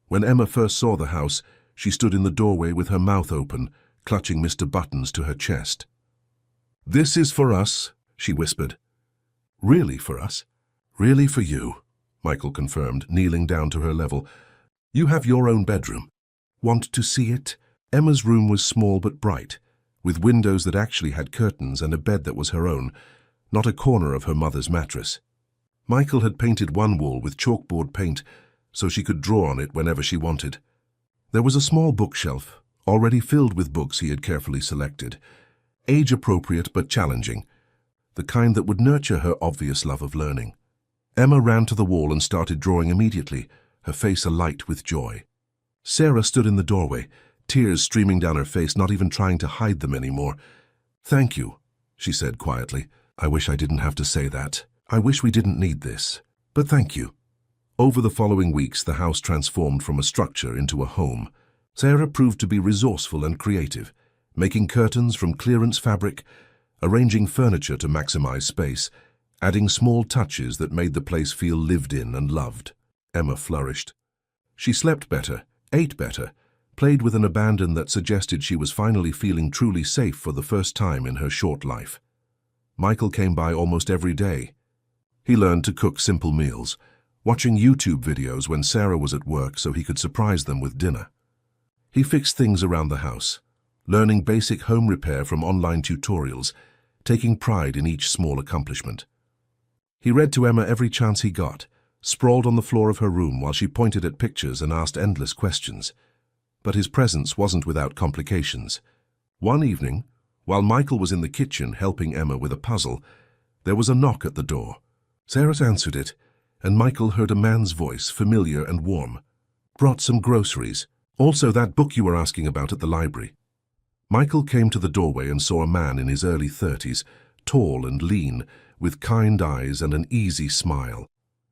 When Emma first saw the house, she stood in the doorway with her mouth open, clutching Mr. Buttons to her chest. "This is for us," she whispered. "Really for us?" "Really for you," Michael confirmed, kneeling down to her level. "You have your own bedroom. Want to see it?" Emma's room was small but bright, with windows that actually had curtains and a bed that was her own, not a corner of her mother's mattress. Michael had painted one wall with chalkboard paint so she could draw on it whenever she wanted. There was a small bookshelf, already filled with books he had carefully selected, age-appropriate but challenging, the kind that would nurture her obvious love of learning. Emma ran to the wall and started drawing immediately, her face alight with joy. Sarah stood in the doorway, tears streaming down her face, not even trying to hide them anymore. "Thank you," she said quietly. "I wish I didn't have to say that. I wish we didn't need this. But thank you." Over the following weeks, the house transformed from a structure into a home. Sarah proved to be resourceful and creative, making curtains from clearance fabric, arranging furniture to maximize space, adding small touches that made the place feel lived in and loved. Emma flourished. She slept better, ate better, played with an abandon that suggested she was finally feeling truly safe for the first time in her short life. Michael came by almost every day. He learned to cook simple meals, watching YouTube videos when Sarah was at work so he could surprise them with dinner. He fixed things around the house, learning basic home repair from online tutorials, taking pride in each small accomplishment. He read to Emma every chance he got, sprawled on the floor of her room while she pointed at pictures and asked endless questions. But his presence wasn't without complications. One evening, while Michael was in the kitchen helping Emma with a puzzle, there was a knock at the door. Sarah answered it, and Michael heard a man's voice, familiar and warm. "Brought some groceries. Also that book you were asking about at the library." Michael came to the doorway and saw a man in his early 30s, tall and lean, with kind eyes and an easy smile.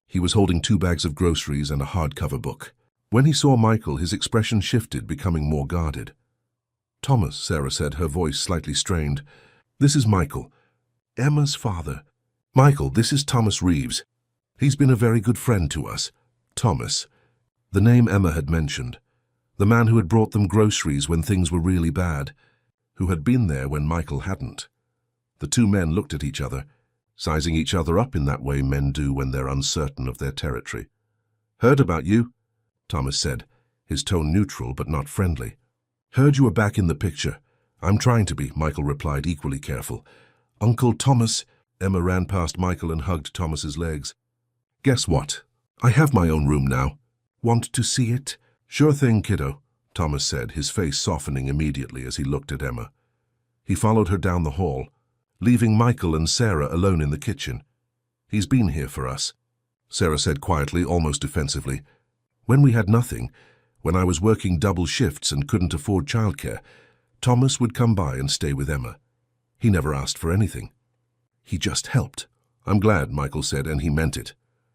He was holding 2 bags of groceries and a hardcover book. When he saw Michael, his expression shifted, becoming more guarded. "Thomas," Sarah said, her voice slightly strained. "This is Michael, Emma's father." "Michael, this is Thomas Reeves. He's been a very good friend to us." Thomas, the name Emma had mentioned. The man who had brought them groceries when things were really bad, who had been there when Michael hadn't. The 2 men looked at each other, sizing each other up in that way men do when they're uncertain of their territory. "Heard about you," Thomas said, his tone neutral but not friendly. "Heard you were back in the picture. I'm trying to be," Michael replied, equally careful. "Uncle Thomas," Emma ran past Michael and hugged Thomas's legs. "Guess what? I have my own room now. Want to see it?" "Sure thing, kiddo," Thomas said, his face softening immediately as he looked at Emma. He followed her down the hall, leaving Michael and Sarah alone in the kitchen. "He's been here for us," Sarah said quietly, almost defensively. "When we had nothing, when I was working double shifts and couldn't afford childcare, Thomas would come by and stay with Emma. He never asked for anything. He just helped." "I'm glad," Michael said, and he meant it,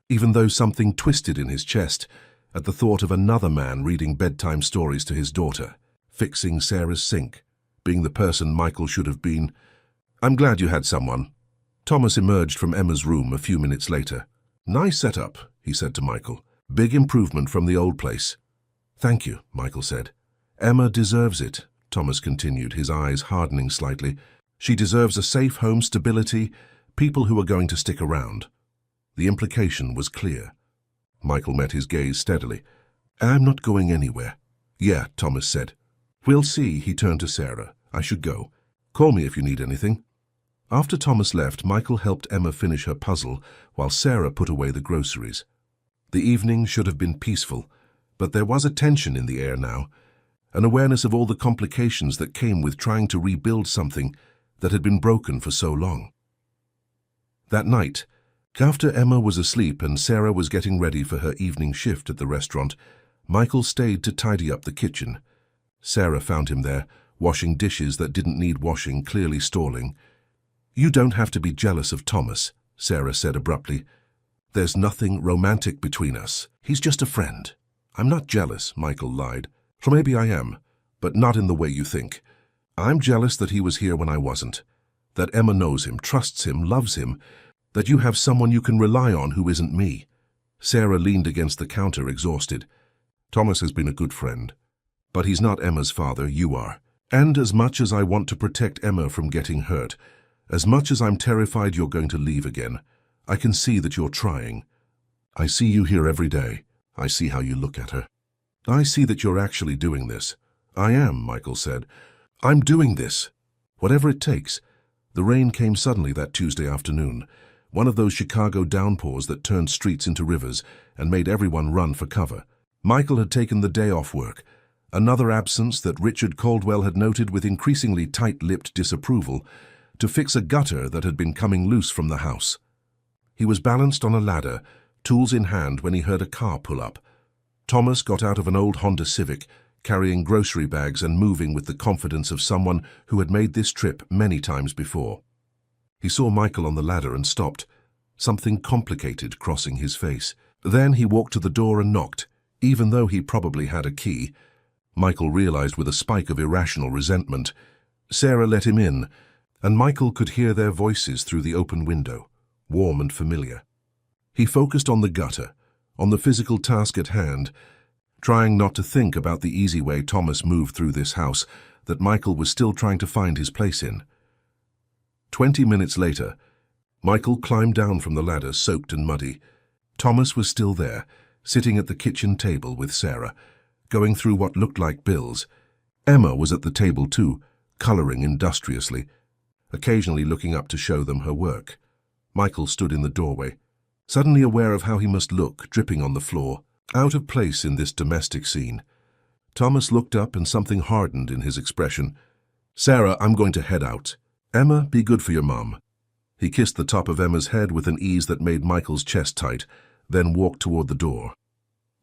even though something twisted in his chest at the thought of another man reading bedtime stories to his daughter, fixing Sarah's sink, being the person Michael should have been. "I'm glad you had someone." Thomas emerged from Emma's room a few minutes later. "Nice setup," he said to Michael. "Big improvement from the old place." "Thank you," Michael said. "Emma deserves it," Thomas continued, his eyes hardening slightly. "She deserves a safe home, stability, people who are going to stick around." The implication was clear. Michael met his gaze steadily. "I'm not going anywhere." "Yeah," Thomas said. "We'll see," he turned to Sarah. "I should go. Call me if you need anything." After Thomas left, Michael helped Emma finish her puzzle while Sarah put away the groceries. The evening should have been peaceful, but there was a tension in the air now, an awareness of all the complications that came with trying to rebuild something that had been broken for so long. That night, after Emma was asleep and Sarah was getting ready for her evening shift at the restaurant, Michael stayed to tidy up the kitchen. Sarah found him there, washing dishes that didn't need washing, clearly stalling. "You don't have to be jealous of Thomas," Sarah said abruptly. "There's nothing romantic between us. He's just a friend." "I'm not jealous," Michael lied. "Or maybe I am, but not in the way you think. I'm jealous that he was here when I wasn't, that Emma knows him, trusts him, loves him, that you have someone you can rely on who isn't me." Sarah leaned against the counter, exhausted. "Thomas has been a good friend, but he's not Emma's father, you are. And as much as I want to protect Emma from getting hurt, as much as I'm terrified you're going to leave again, I can see that you're trying. I see you here every day. I see how you look at her. I see that you're actually doing this." "I am," Michael said. "I'm doing this. Whatever it takes." The rain came suddenly that Tuesday afternoon, one of those Chicago downpours that turned streets into rivers and made everyone run for cover. Michael had taken the day off work, another absence that Richard Caldwell had noted with increasingly tight-lipped disapproval, to fix a gutter that had been coming loose from the house. He was balanced on a ladder, tools in hand, when he heard a car pull up. Thomas got out of an old Honda Civic, carrying grocery bags and moving with the confidence of someone who had made this trip many times before. He saw Michael on the ladder and stopped, something complicated crossing his face. Then he walked to the door and knocked, even though he probably had a key. Michael realized with a spike of irrational resentment. Sarah let him in, and Michael could hear their voices through the open window, warm and familiar. He focused on the gutter, on the physical task at hand, trying not to think about the easy way Thomas moved through this house that Michael was still trying to find his place in. 20 minutes later, Michael climbed down from the ladder, soaked and muddy. Thomas was still there, sitting at the kitchen table with Sarah, going through what looked like bills. Emma was at the table too, coloring industriously, occasionally looking up to show them her work. Michael stood in the doorway, suddenly aware of how he must look, dripping on the floor, out of place in this domestic scene. Thomas looked up and something hardened in his expression. "Sarah, I'm going to head out. Emma, be good for your mom." He kissed the top of Emma's head with an ease that made Michael's chest tight, then walked toward the door.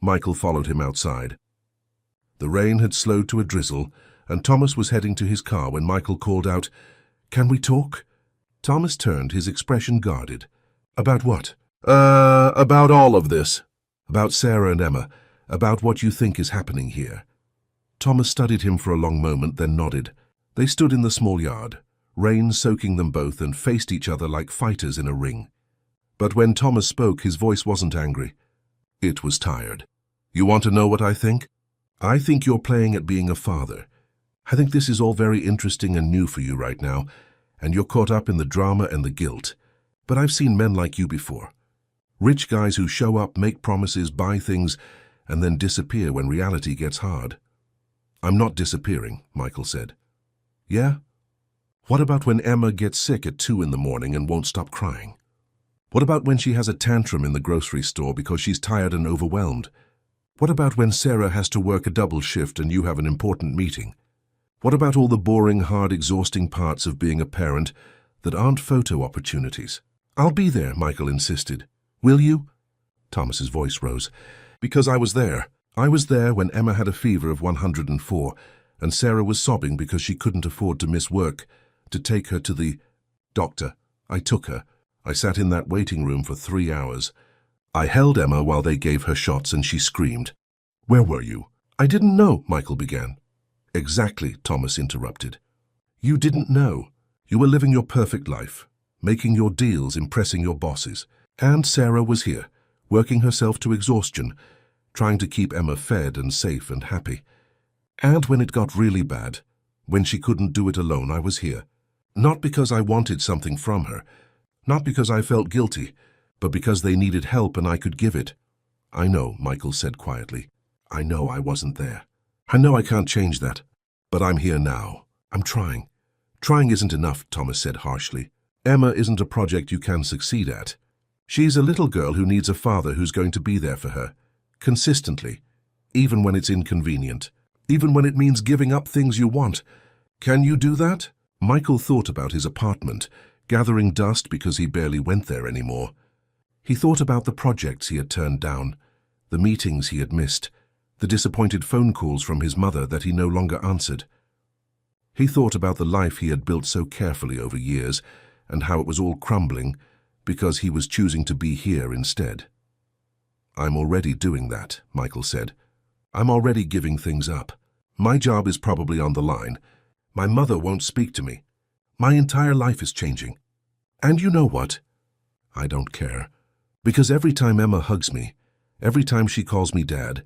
Michael followed him outside. The rain had slowed to a drizzle, and Thomas was heading to his car when Michael called out, "Can we talk?" Thomas turned, his expression guarded. "About what?" About all of this. About Sarah and Emma, about what you think is happening here." Thomas studied him for a long moment, then nodded. They stood in the small yard, rain soaking them both, and faced each other like fighters in a ring. But when Thomas spoke, his voice wasn't angry. It was tired. "You want to know what I think? I think you're playing at being a father. I think this is all very interesting and new for you right now, and you're caught up in the drama and the guilt. But I've seen men like you before. Rich guys who show up, make promises, buy things, and then disappear when reality gets hard." "I'm not disappearing," Michael said. "Yeah? What about when Emma gets sick at 2 in the morning and won't stop crying? What about when she has a tantrum in the grocery store because she's tired and overwhelmed? What about when Sarah has to work a double shift and you have an important meeting? What about all the boring, hard, exhausting parts of being a parent that aren't photo opportunities?" "I'll be there," Michael insisted. "Will you?" Thomas's voice rose. "Because I was there. I was there when Emma had a fever of 104, and Sarah was sobbing because she couldn't afford to miss work, to take her to the doctor. I took her. I sat in that waiting room for 3 hours. I held Emma while they gave her shots, and she screamed. Where were you?" "I didn't know," Michael began. "Exactly," Thomas interrupted. "You didn't know. You were living your perfect life, making your deals, impressing your bosses. And Sarah was here, working herself to exhaustion, trying to keep Emma fed and safe and happy. And when it got really bad, when she couldn't do it alone, I was here. Not because I wanted something from her, not because I felt guilty, but because they needed help and I could give it." "I know," Michael said quietly. "I know I wasn't there. I know I can't change that, but I'm here now. I'm trying." "Trying isn't enough," Thomas said harshly. Emma isn't a project you can succeed at. She's a little girl who needs a father who's going to be there for her, consistently, even when it's inconvenient, even when it means giving up things you want. Can you do that? Michael thought about his apartment, gathering dust because he barely went there anymore. He thought about the projects he had turned down, the meetings he had missed, the disappointed phone calls from his mother that he no longer answered. He thought about the life he had built so carefully over years and how it was all crumbling because he was choosing to be here instead. "I'm already doing that," Michael said. "I'm already giving things up. My job is probably on the line. My mother won't speak to me. My entire life is changing. And you know what? I don't care. Because every time Emma hugs me, every time she calls me Dad,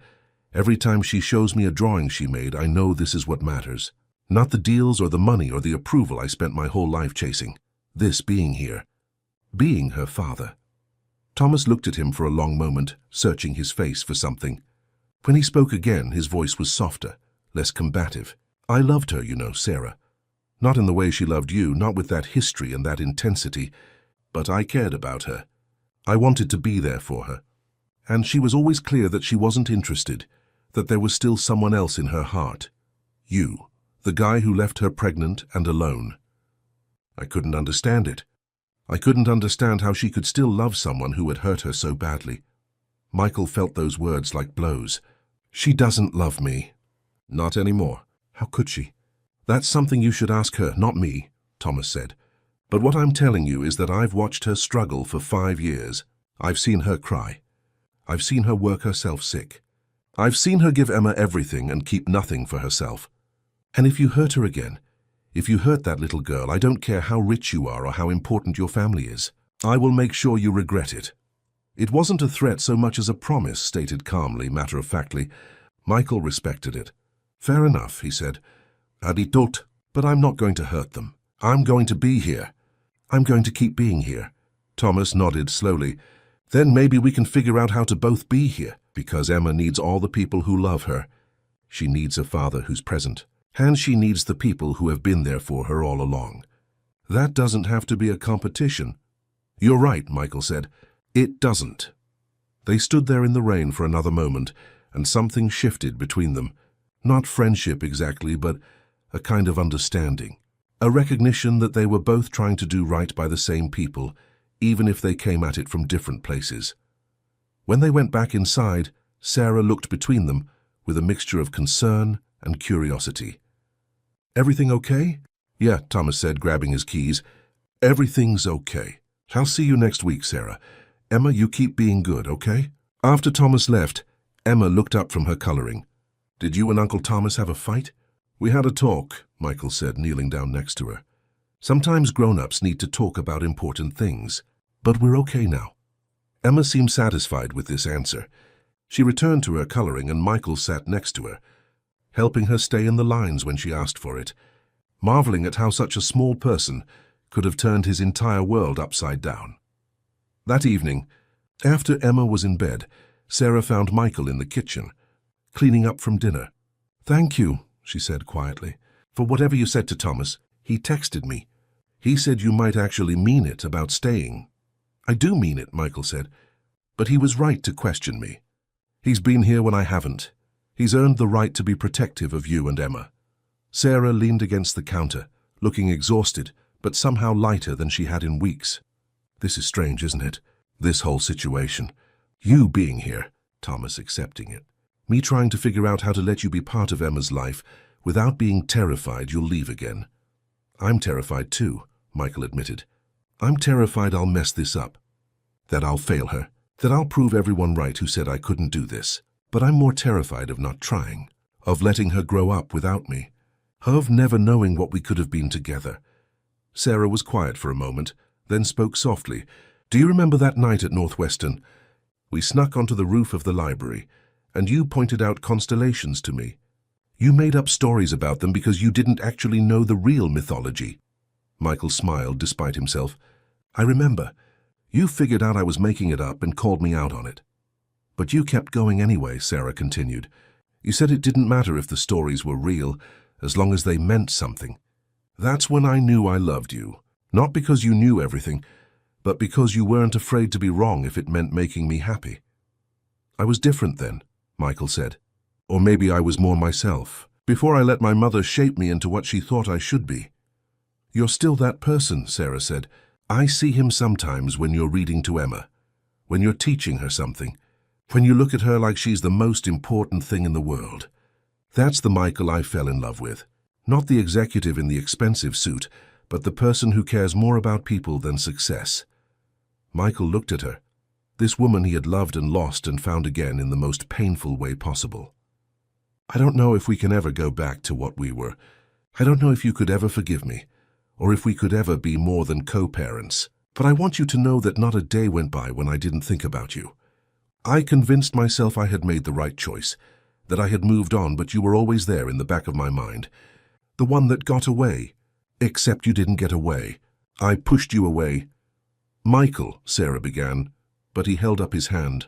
every time she shows me a drawing she made, I know this is what matters. Not the deals or the money or the approval I spent my whole life chasing. This being here. Being her father." Thomas looked at him for a long moment, searching his face for something. When he spoke again, his voice was softer, less combative. "I loved her, you know, Sarah. Not in the way she loved you, not with that history and that intensity, but I cared about her. I wanted to be there for her. And she was always clear that she wasn't interested, that there was still someone else in her heart. You, the guy who left her pregnant and alone. I couldn't understand it. I couldn't understand how she could still love someone who had hurt her so badly." Michael felt those words like blows. "She doesn't love me." "Not anymore. How could she?" "That's something you should ask her, not me," Thomas said. "But what I'm telling you is that I've watched her struggle for 5 years. I've seen her cry. I've seen her work herself sick. I've seen her give Emma everything and keep nothing for herself. And if you hurt her again, if you hurt that little girl, I don't care how rich you are or how important your family is. I will make sure you regret it." It wasn't a threat so much as a promise, stated calmly, matter-of-factly. Michael respected it. "Fair enough," he said. "Aditot, but I'm not going to hurt them. I'm going to be here. I'm going to keep being here." Thomas nodded slowly. "Then maybe we can figure out how to both be here, because Emma needs all the people who love her. She needs a father who's present. And she needs the people who have been there for her all along. That doesn't have to be a competition." "You're right," Michael said. "It doesn't." They stood there in the rain for another moment, and something shifted between them. Not friendship exactly, but a kind of understanding. A recognition that they were both trying to do right by the same people, even if they came at it from different places. When they went back inside, Sarah looked between them with a mixture of concern and curiosity. "Everything okay?" "Yeah," Thomas said, grabbing his keys. "Everything's okay. I'll see you next week, Sarah. Emma, you keep being good, okay?" After Thomas left, Emma looked up from her coloring. "Did you and Uncle Thomas have a fight?" "We had a talk," Michael said, kneeling down next to her. "Sometimes grown-ups need to talk about important things, but we're okay now." Emma seemed satisfied with this answer. She returned to her coloring and Michael sat next to her, helping her stay in the lines when she asked for it, marveling at how such a small person could have turned his entire world upside down. That evening, after Emma was in bed, Sarah found Michael in the kitchen, cleaning up from dinner. "Thank you," she said quietly, "for whatever you said to Thomas. He texted me. He said you might actually mean it about staying." "I do mean it," Michael said, "but he was right to question me. He's been here when I haven't. He's earned the right to be protective of you and Emma." Sarah leaned against the counter, looking exhausted, but somehow lighter than she had in weeks. "This is strange, isn't it? This whole situation. You being here, Thomas accepting it. Me trying to figure out how to let you be part of Emma's life without being terrified you'll leave again." "I'm terrified too," Michael admitted. "I'm terrified I'll mess this up. That I'll fail her. That I'll prove everyone right who said I couldn't do this. But I'm more terrified of not trying, of letting her grow up without me, of never knowing what we could have been together." Sarah was quiet for a moment, then spoke softly. "Do you remember that night at Northwestern? We snuck onto the roof of the library, and you pointed out constellations to me. You made up stories about them because you didn't actually know the real mythology." Michael smiled despite himself. "I remember. You figured out I was making it up and called me out on it. But you kept going anyway," Sarah continued. "You said it didn't matter if the stories were real, as long as they meant something. That's when I knew I loved you. Not because you knew everything, but because you weren't afraid to be wrong if it meant making me happy. I was different then, Michael said. Or maybe I was more myself, before I let my mother shape me into what she thought I should be. You're still that person, Sarah said. I see him sometimes when you're reading to Emma, when you're teaching her something, when you look at her like she's the most important thing in the world. That's the Michael I fell in love with. Not the executive in the expensive suit, but the person who cares more about people than success. Michael looked at her, this woman he had loved and lost and found again in the most painful way possible. I don't know if we can ever go back to what we were. I don't know if you could ever forgive me, or if we could ever be more than co-parents. But I want you to know that not a day went by when I didn't think about you. I convinced myself I had made the right choice, that I had moved on, but you were always there in the back of my mind. The one that got away. Except you didn't get away. I pushed you away. Michael, Sarah began, but he held up his hand.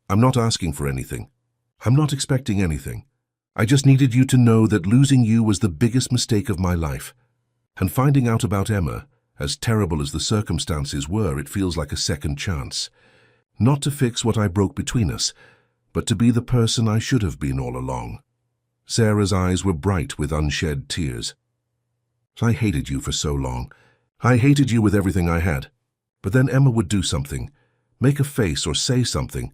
I'm not asking for anything. I'm not expecting anything. I just needed you to know that losing you was the biggest mistake of my life. And finding out about Emma, as terrible as the circumstances were, it feels like a second chance. Not to fix what I broke between us, but to be the person I should have been all along. Sarah's eyes were bright with unshed tears. I hated you for so long. I hated you with everything I had. But then Emma would do something, make a face or say something,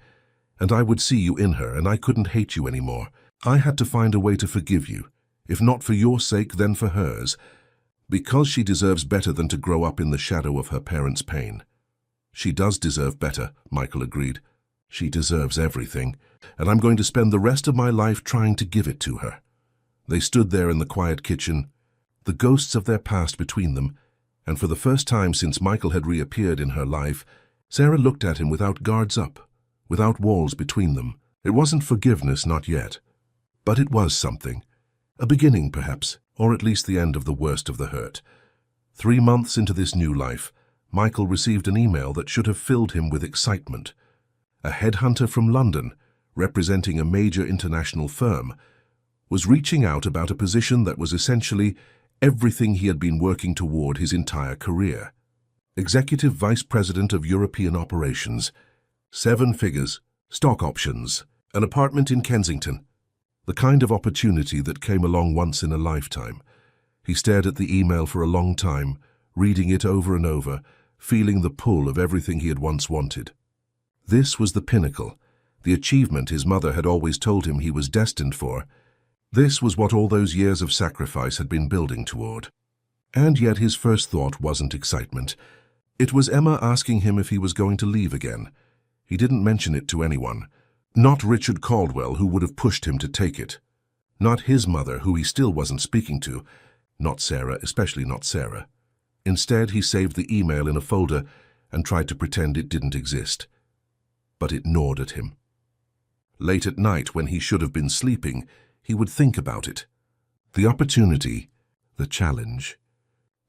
and I would see you in her, and I couldn't hate you anymore. I had to find a way to forgive you, if not for your sake, then for hers, because she deserves better than to grow up in the shadow of her parents' pain. She does deserve better, Michael agreed. She deserves everything, and I'm going to spend the rest of my life trying to give it to her. They stood there in the quiet kitchen, the ghosts of their past between them, and for the first time since Michael had reappeared in her life, Sarah looked at him without guards up, without walls between them. It wasn't forgiveness, not yet. But it was something. A beginning, perhaps, or at least the end of the worst of the hurt. 3 months into this new life, Michael received an email that should have filled him with excitement. A headhunter from London, representing a major international firm, was reaching out about a position that was essentially everything he had been working toward his entire career. Executive Vice President of European Operations, 7 figures, stock options, an apartment in Kensington. The kind of opportunity that came along once in a lifetime. He stared at the email for a long time, reading it over and over, feeling the pull of everything he had once wanted. This was the pinnacle, the achievement his mother had always told him he was destined for. This was what all those years of sacrifice had been building toward. And yet his first thought wasn't excitement. It was Emma asking him if he was going to leave again. He didn't mention it to anyone. Not Richard Caldwell, who would have pushed him to take it. Not his mother, who he still wasn't speaking to. Not Sarah, especially not Sarah. Instead, he saved the email in a folder and tried to pretend it didn't exist. But it gnawed at him. Late at night, when he should have been sleeping, he would think about it. The opportunity, the challenge,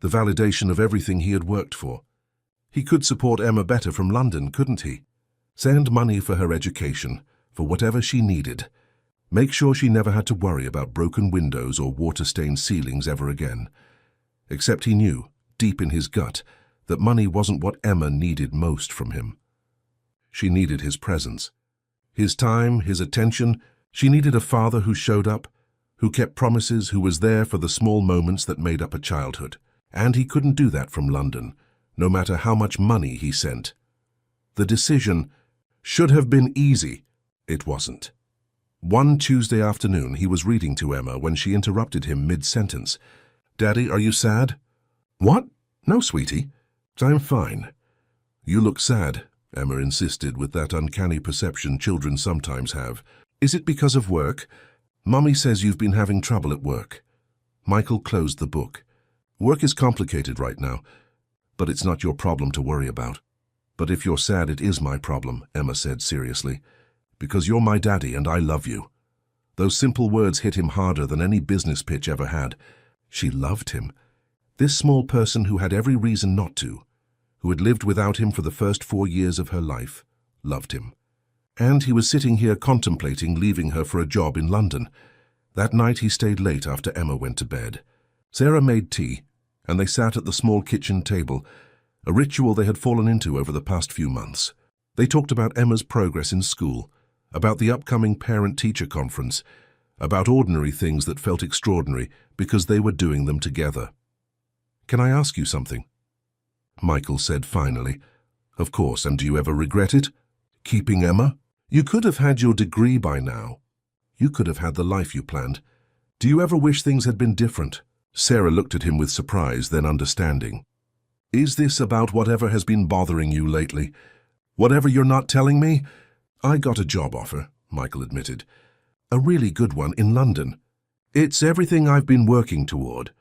the validation of everything he had worked for. He could support Emma better from London, couldn't he? Send money for her education, for whatever she needed. Make sure she never had to worry about broken windows or water-stained ceilings ever again. Except he knew, deep in his gut, that money wasn't what Emma needed most from him. She needed his presence. His time, his attention. She needed a father who showed up, who kept promises, who was there for the small moments that made up a childhood. And he couldn't do that from London, no matter how much money he sent. The decision should have been easy. It wasn't. One Tuesday afternoon, he was reading to Emma when she interrupted him mid-sentence. "Daddy, are you sad?" "What? No, sweetie. I'm fine." "You look sad," Emma insisted with that uncanny perception children sometimes have. "Is it because of work? Mommy says you've been having trouble at work." Michael closed the book. "Work is complicated right now, but it's not your problem to worry about." "But if you're sad, it is my problem," Emma said seriously. "Because you're my daddy and I love you." Those simple words hit him harder than any business pitch ever had. She loved him. This small person who had every reason not to, who had lived without him for the first 4 years of her life, loved him. And he was sitting here contemplating leaving her for a job in London. That night he stayed late after Emma went to bed. Sarah made tea, and they sat at the small kitchen table, a ritual they had fallen into over the past few months. They talked about Emma's progress in school, about the upcoming parent-teacher conference, about ordinary things that felt extraordinary because they were doing them together. "Can I ask you something?" Michael said finally. "Of course, and do you ever regret it? Keeping Emma? You could have had your degree by now. You could have had the life you planned. Do you ever wish things had been different?" Sarah looked at him with surprise, then understanding. "Is this about whatever has been bothering you lately? Whatever you're not telling me?" "I got a job offer," Michael admitted. "A really good one in London. It's everything I've been working toward.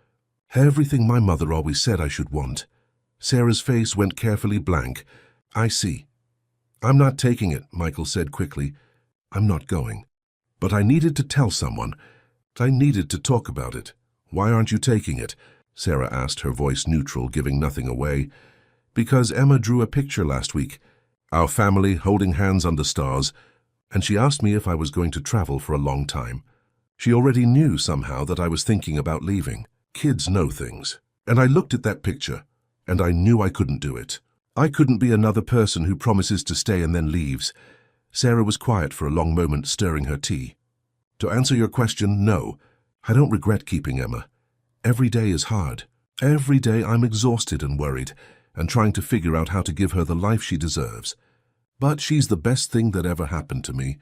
Everything my mother always said I should want." Sarah's face went carefully blank. "I see." "I'm not taking it," Michael said quickly. "I'm not going. But I needed to tell someone. I needed to talk about it." "Why aren't you taking it?" Sarah asked, her voice neutral, giving nothing away. "Because Emma drew a picture last week, our family holding hands under stars, and she asked me if I was going to travel for a long time. She already knew somehow that I was thinking about leaving. Kids know things. And I looked at that picture, and I knew I couldn't do it. I couldn't be another person who promises to stay and then leaves." Sarah was quiet for a long moment, stirring her tea. "To answer your question, no. I don't regret keeping Emma. Every day is hard. Every day I'm exhausted and worried, and trying to figure out how to give her the life she deserves. But she's the best thing that ever happened to me.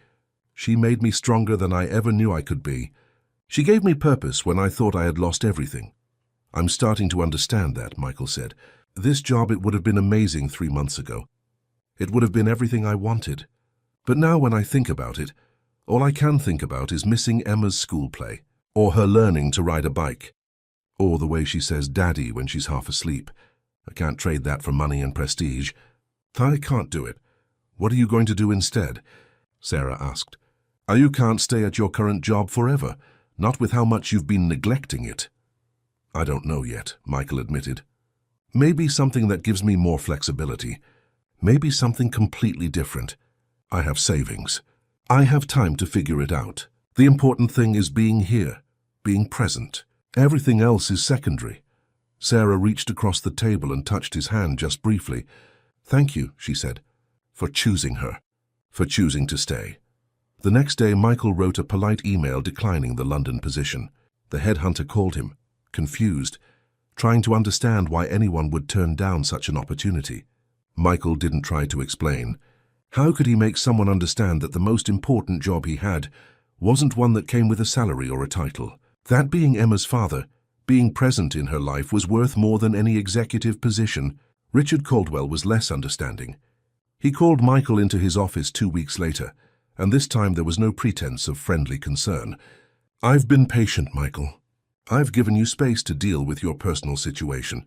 She made me stronger than I ever knew I could be. She gave me purpose when I thought I had lost everything." "I'm starting to understand that," Michael said. "This job, it would have been amazing 3 months ago. It would have been everything I wanted. But now when I think about it, all I can think about is missing Emma's school play, or her learning to ride a bike, or the way she says Daddy when she's half asleep. I can't trade that for money and prestige. I can't do it." "What are you going to do instead?" Sarah asked. "You can't stay at your current job forever, not with how much you've been neglecting it." "I don't know yet," Michael admitted. "Maybe something that gives me more flexibility. Maybe something completely different. I have savings. I have time to figure it out. The important thing is being here, being present. Everything else is secondary." Sarah reached across the table and touched his hand just briefly. "Thank you," she said, "for choosing her, for choosing to stay." The next day, Michael wrote a polite email declining the London position. The headhunter called him, confused, trying to understand why anyone would turn down such an opportunity. Michael didn't try to explain. How could he make someone understand that the most important job he had wasn't one that came with a salary or a title? That being Emma's father, being present in her life, was worth more than any executive position. Richard Caldwell was less understanding. He called Michael into his office 2 weeks later, and this time there was no pretense of friendly concern. "I've been patient, Michael. I've given you space to deal with your personal situation.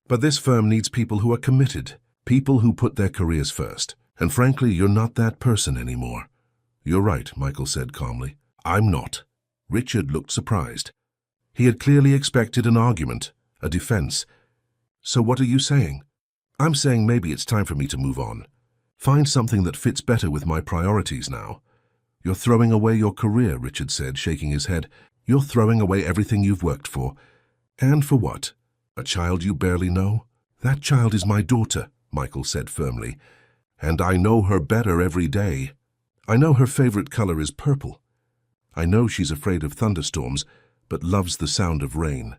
But this firm needs people who are committed, people who put their careers first. And frankly, you're not that person anymore." "You're right," Michael said calmly. "I'm not." Richard looked surprised. He had clearly expected an argument, a defense. "So what are you saying?" "I'm saying maybe it's time for me to move on. Find something that fits better with my priorities now." "You're throwing away your career," Richard said, shaking his head. "You're throwing away everything you've worked for. And for what? A child you barely know?" "That child is my daughter," Michael said firmly. "And I know her better every day. I know her favorite color is purple. I know she's afraid of thunderstorms, but loves the sound of rain.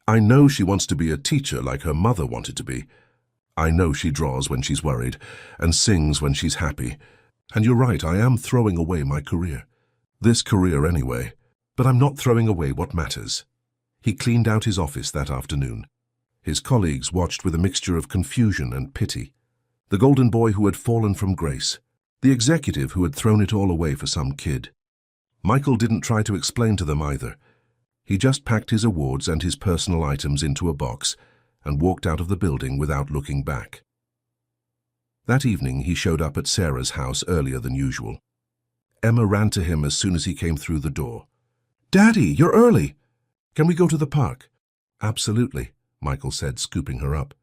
I know she wants to be a teacher like her mother wanted to be. I know she draws when she's worried and sings when she's happy. And you're right, I am throwing away my career. This career anyway. But I'm not throwing away what matters." He cleaned out his office that afternoon. His colleagues watched with a mixture of confusion and pity. The golden boy who had fallen from grace. The executive who had thrown it all away for some kid. Michael didn't try to explain to them either. He just packed his awards and his personal items into a box and walked out of the building without looking back. That evening, he showed up at Sarah's house earlier than usual. Emma ran to him as soon as he came through the door. "Daddy, you're early. Can we go to the park?" "Absolutely," Michael said, scooping her up.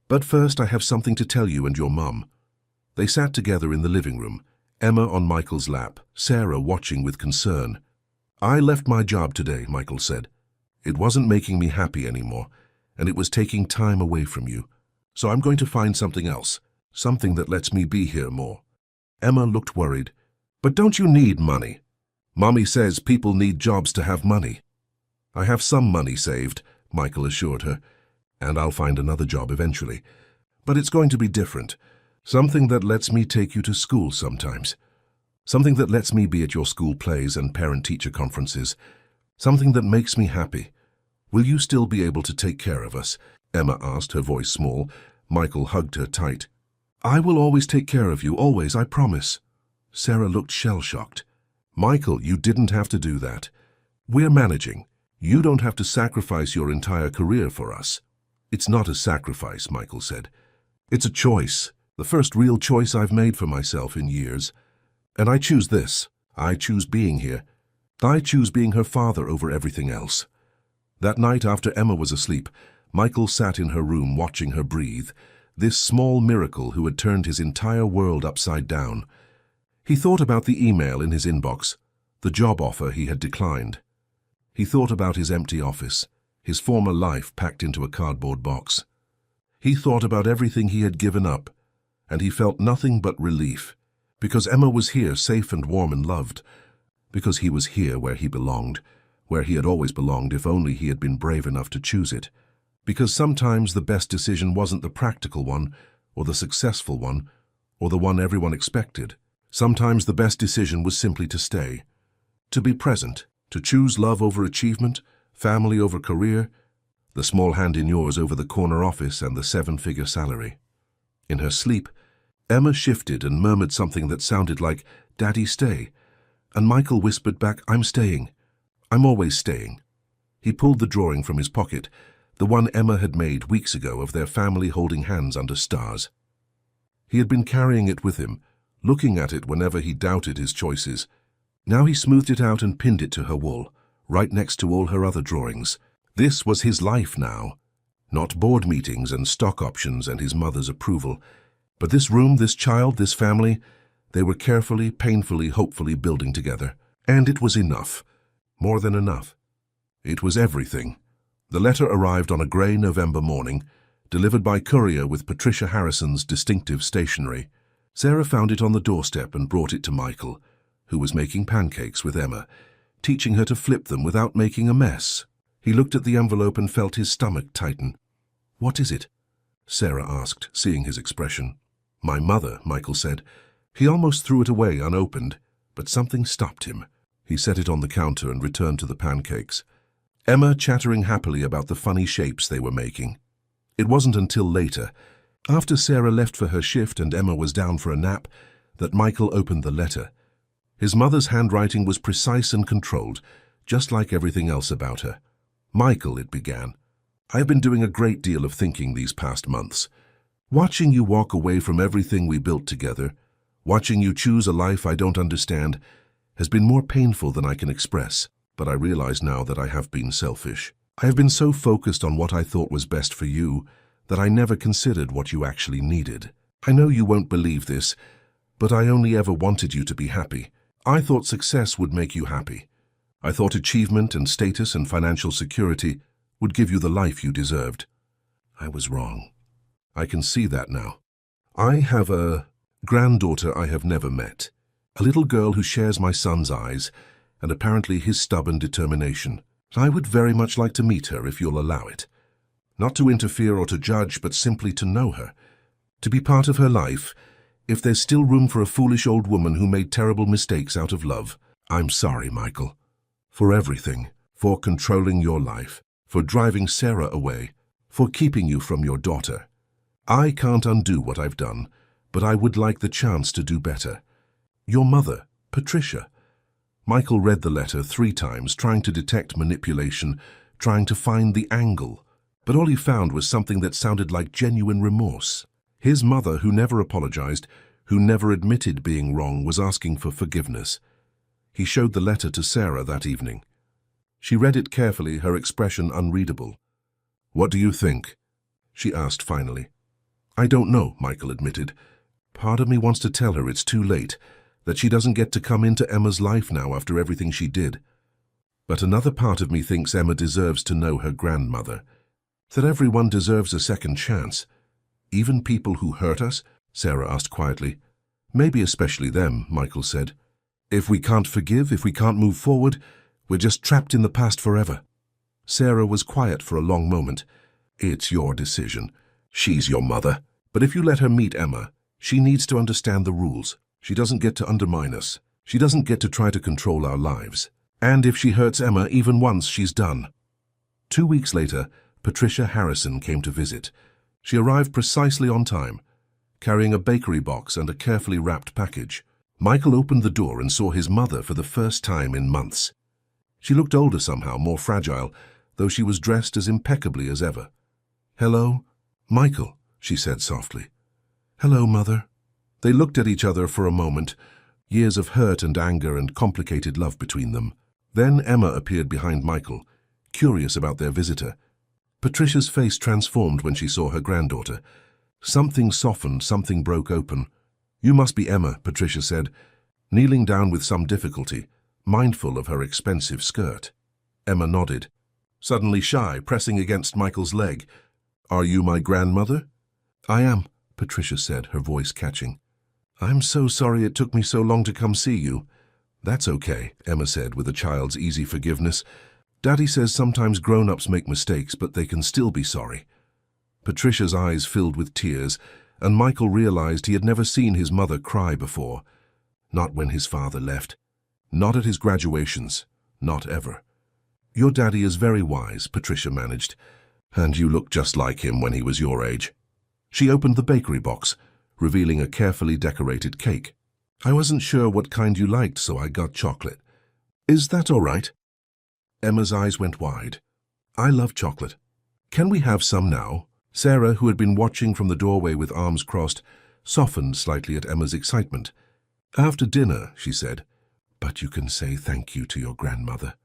"But first I have something to tell you and your mum." They sat together in the living room, Emma on Michael's lap, Sarah watching with concern. "I left my job today," Michael said. "It wasn't making me happy anymore, and it was taking time away from you. So I'm going to find something else, something that lets me be here more." Emma looked worried. "But don't you need money? Mommy says people need jobs to have money." "I have some money saved," Michael assured her, "and I'll find another job eventually. But it's going to be different. Something that lets me take you to school sometimes. Something that lets me be at your school plays and parent-teacher conferences. Something that makes me happy. Will you still be able to take care of us?" Emma asked, her voice small. Michael hugged her tight. "I will always take care of you, always, I promise." Sarah looked shell-shocked. "Michael, you didn't have to do that. We're managing. You don't have to sacrifice your entire career for us." "It's not a sacrifice," Michael said. "It's a choice, the first real choice I've made for myself in years. And I choose this. I choose being here. I choose being her father over everything else." That night after Emma was asleep, Michael sat in her room watching her breathe, this small miracle who had turned his entire world upside down. He thought about the email in his inbox, the job offer he had declined. He thought about his empty office, his former life packed into a cardboard box. He thought about everything he had given up, and he felt nothing but relief, because Emma was here safe and warm and loved, because he was here where he belonged, where he had always belonged if only he had been brave enough to choose it. Because sometimes the best decision wasn't the practical one, or the successful one, or the one everyone expected. Sometimes the best decision was simply to stay, to be present, to choose love over achievement, family over career, the small hand in yours over the corner office and the 7-figure salary. In her sleep, Emma shifted and murmured something that sounded like, "Daddy, stay." And Michael whispered back, "I'm staying. I'm always staying." He pulled the drawing from his pocket, the one Emma had made weeks ago of their family holding hands under stars. He had been carrying it with him, looking at it whenever he doubted his choices. Now he smoothed it out and pinned it to her wall, right next to all her other drawings. This was his life now. Not board meetings and stock options and his mother's approval, but this room, this child, this family, they were carefully, painfully, hopefully building together. And it was enough. More than enough. It was everything. The letter arrived on a grey November morning, delivered by courier with Patricia Harrison's distinctive stationery. Sarah found it on the doorstep and brought it to Michael, who was making pancakes with Emma, teaching her to flip them without making a mess. He looked at the envelope and felt his stomach tighten. "What is it?" Sarah asked, seeing his expression. "My mother," Michael said. He almost threw it away unopened, but something stopped him. He set it on the counter and returned to the pancakes. Emma chattering happily about the funny shapes they were making. It wasn't until later, after Sarah left for her shift and Emma was down for a nap, that Michael opened the letter. His mother's handwriting was precise and controlled, just like everything else about her. "Michael," it began, "I have been doing a great deal of thinking these past months. Watching you walk away from everything we built together, watching you choose a life I don't understand, has been more painful than I can express. But I realize now that I have been selfish. I have been so focused on what I thought was best for you that I never considered what you actually needed. I know you won't believe this, but I only ever wanted you to be happy. I thought success would make you happy. I thought achievement and status and financial security would give you the life you deserved. I was wrong. I can see that now. I have a granddaughter I have never met, a little girl who shares my son's eyes, and apparently his stubborn determination. I would very much like to meet her if you'll allow it. Not to interfere or to judge, but simply to know her. To be part of her life, if there's still room for a foolish old woman who made terrible mistakes out of love. I'm sorry, Michael. For everything. For controlling your life. For driving Sarah away. For keeping you from your daughter. I can't undo what I've done, but I would like the chance to do better. Your mother, Patricia." Michael read the letter 3 times, trying to detect manipulation, trying to find the angle. But all he found was something that sounded like genuine remorse. His mother, who never apologized, who never admitted being wrong, was asking for forgiveness. He showed the letter to Sarah that evening. She read it carefully, her expression unreadable. "What do you think?" she asked finally. "I don't know," Michael admitted. "Part of me wants to tell her it's too late, that she doesn't get to come into Emma's life now after everything she did. But another part of me thinks Emma deserves to know her grandmother. That everyone deserves a second chance. Even people who hurt us? Sarah asked quietly. Maybe especially them, Michael said. If we can't forgive, if we can't move forward, we're just trapped in the past forever. Sarah was quiet for a long moment. It's your decision. She's your mother. But if you let her meet Emma, she needs to understand the rules. She doesn't get to undermine us. She doesn't get to try to control our lives. And if she hurts Emma even once, she's done. 2 weeks later, Patricia Harrison came to visit. She arrived precisely on time, carrying a bakery box and a carefully wrapped package. Michael opened the door and saw his mother for the first time in months. She looked older somehow, more fragile, though she was dressed as impeccably as ever. "Hello, Michael," she said softly. "Hello, Mother." They looked at each other for a moment, years of hurt and anger and complicated love between them. Then Emma appeared behind Michael, curious about their visitor. Patricia's face transformed when she saw her granddaughter. Something softened, something broke open. "You must be Emma," Patricia said, kneeling down with some difficulty, mindful of her expensive skirt. Emma nodded, suddenly shy, pressing against Michael's leg. "Are you my grandmother?" "I am," Patricia said, her voice catching. "I'm so sorry it took me so long to come see you." "That's okay," Emma said with a child's easy forgiveness. "Daddy says sometimes grown-ups make mistakes, but they can still be sorry." Patricia's eyes filled with tears, and Michael realized he had never seen his mother cry before. Not when his father left. Not at his graduations. Not ever. "Your daddy is very wise," Patricia managed. "And you look just like him when he was your age." She opened the bakery box, revealing a carefully decorated cake. "I wasn't sure what kind you liked, so I got chocolate. Is that all right?" Emma's eyes went wide. "I love chocolate. Can we have some now?" Sarah, who had been watching from the doorway with arms crossed, softened slightly at Emma's excitement. "After dinner," she said. "But you can say thank you to your grandmother."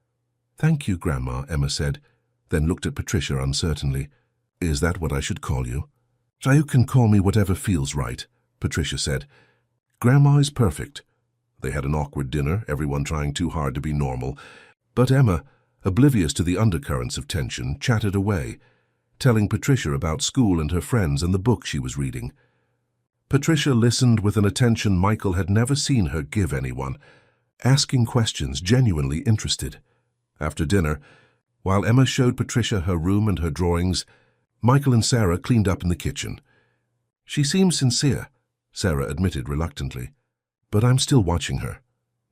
"Thank you, Grandma," Emma said, then looked at Patricia uncertainly. "Is that what I should call you?" "You can call me whatever feels right," Patricia said. "Grandma is perfect." They had an awkward dinner, everyone trying too hard to be normal. But Emma, oblivious to the undercurrents of tension, chatted away, telling Patricia about school and her friends and the book she was reading. Patricia listened with an attention Michael had never seen her give anyone, asking questions, genuinely interested. After dinner, while Emma showed Patricia her room and her drawings, Michael and Sarah cleaned up in the kitchen. "She seems sincere," Sarah admitted reluctantly. "But I'm still watching her."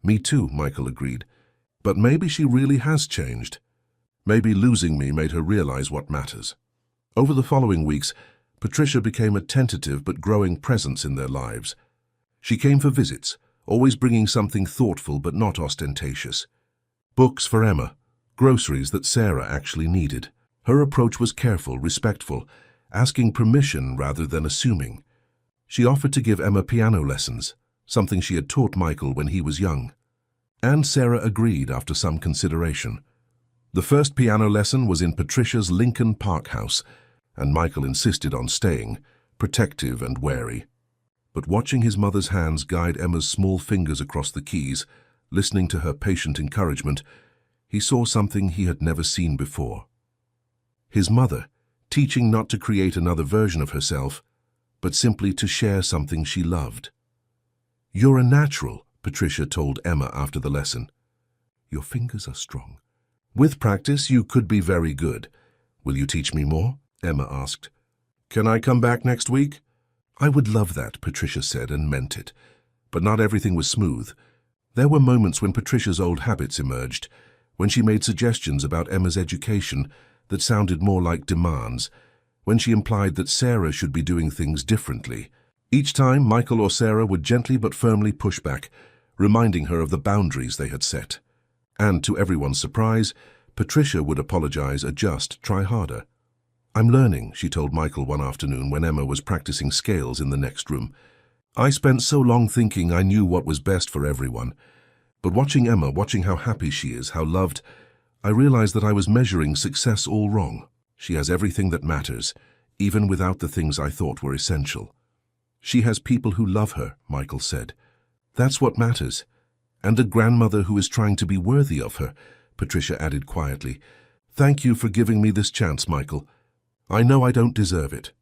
"Me too," Michael agreed. "But maybe she really has changed. Maybe losing me made her realize what matters." Over the following weeks, Patricia became a tentative but growing presence in their lives. She came for visits, always bringing something thoughtful but not ostentatious. Books for Emma, groceries that Sarah actually needed. Her approach was careful, respectful, asking permission rather than assuming. She offered to give Emma piano lessons, something she had taught Michael when he was young. And Sarah agreed after some consideration. The first piano lesson was in Patricia's Lincoln Park house, and Michael insisted on staying, protective and wary. But watching his mother's hands guide Emma's small fingers across the keys, listening to her patient encouragement, he saw something he had never seen before. His mother, teaching not to create another version of herself, but simply to share something she loved. "You're a natural," Patricia told Emma after the lesson. "Your fingers are strong. With practice, you could be very good. Will you teach me more?" Emma asked. "Can I come back next week?" "I would love that," Patricia said, and meant it. But not everything was smooth. There were moments when Patricia's old habits emerged, when she made suggestions about Emma's education that sounded more like demands, when she implied that Sarah should be doing things differently. Each time, Michael or Sarah would gently but firmly push back, reminding her of the boundaries they had set. And to everyone's surprise, Patricia would apologize, adjust, try harder. "I'm learning," she told Michael one afternoon when Emma was practicing scales in the next room. "I spent so long thinking I knew what was best for everyone. But watching Emma, watching how happy she is, how loved, I realized that I was measuring success all wrong. She has everything that matters, even without the things I thought were essential. She has people who love her," Michael said. "That's what matters. And a grandmother who is trying to be worthy of her," Patricia added quietly. "Thank you for giving me this chance, Michael. I know I don't deserve it.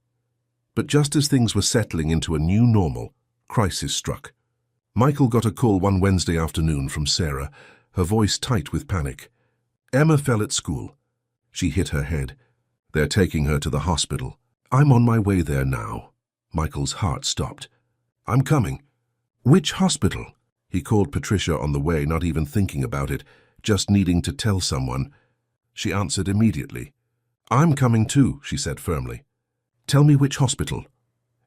But just as things were settling into a new normal, crisis struck. Michael got a call one Wednesday afternoon from Sarah, her voice tight with panic. Emma fell at school. She hit her head. They're taking her to the hospital. I'm on my way there now. Michael's heart stopped. I'm coming. Which hospital? He called Patricia on the way, not even thinking about it, just needing to tell someone. She answered immediately. I'm coming too, she said firmly. Tell me which hospital.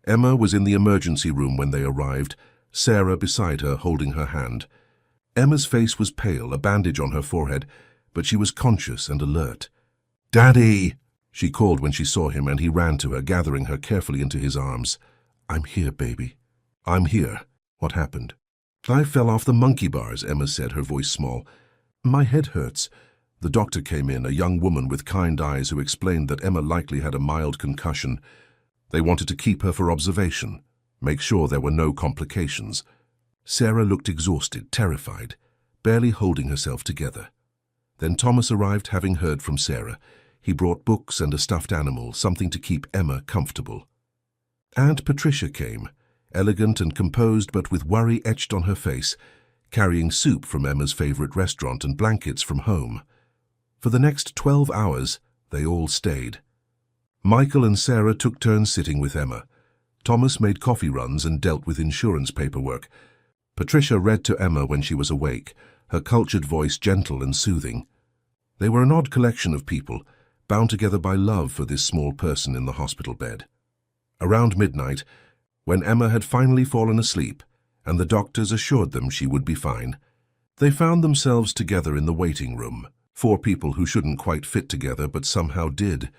Emma was in the emergency room when they arrived, Sarah beside her holding her hand. Emma's face was pale, a bandage on her forehead, but she was conscious and alert. Daddy! She called when she saw him, and he ran to her, gathering her carefully into his arms. I'm here, baby. I'm here. What happened? I fell off the monkey bars, Emma said, her voice small. My head hurts. The doctor came in, a young woman with kind eyes who explained that Emma likely had a mild concussion. They wanted to keep her for observation, make sure there were no complications. Sarah looked exhausted, terrified, barely holding herself together. Then Thomas arrived, having heard from Sarah. He brought books and a stuffed animal, something to keep Emma comfortable. Aunt Patricia came, elegant and composed but with worry etched on her face, carrying soup from Emma's favorite restaurant and blankets from home. For the next 12 hours, they all stayed. Michael and Sarah took turns sitting with Emma. Thomas made coffee runs and dealt with insurance paperwork. Patricia read to Emma when she was awake, her cultured voice gentle and soothing. They were an odd collection of people, bound together by love for this small person in the hospital bed. Around midnight, when Emma had finally fallen asleep, and the doctors assured them she would be fine, they found themselves together in the waiting room, 4 people who shouldn't quite fit together but somehow did.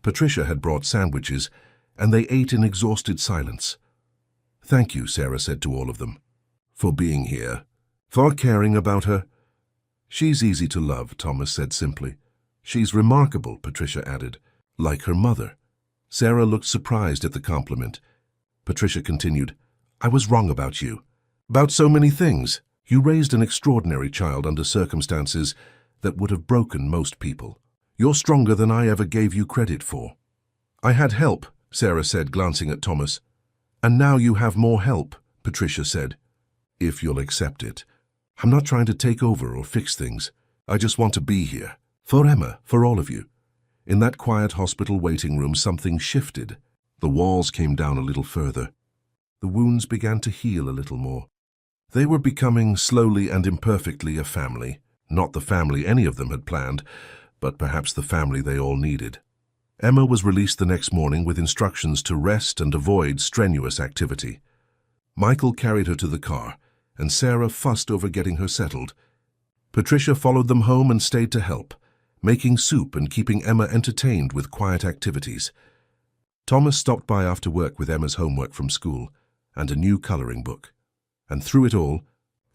Patricia had brought sandwiches, and they ate in exhausted silence. Thank you, Sarah said to all of them, for being here, for caring about her. She's easy to love, Thomas said simply. She's remarkable, Patricia added, like her mother. Sarah looked surprised at the compliment. Patricia continued, I was wrong about you. About so many things. You raised an extraordinary child under circumstances that would have broken most people. You're stronger than I ever gave you credit for. I had help, Sarah said, glancing at Thomas. And now you have more help, Patricia said. If you'll accept it. I'm not trying to take over or fix things. I just want to be here. For Emma, for all of you. In that quiet hospital waiting room, something shifted. The walls came down a little further. The wounds began to heal a little more. They were becoming, slowly and imperfectly, a family. Not the family any of them had planned, but perhaps the family they all needed. Emma was released the next morning with instructions to rest and avoid strenuous activity. Michael carried her to the car, and Sarah fussed over getting her settled. Patricia followed them home and stayed to help, making soup and keeping Emma entertained with quiet activities. Thomas stopped by after work with Emma's homework from school and a new coloring book. And through it all,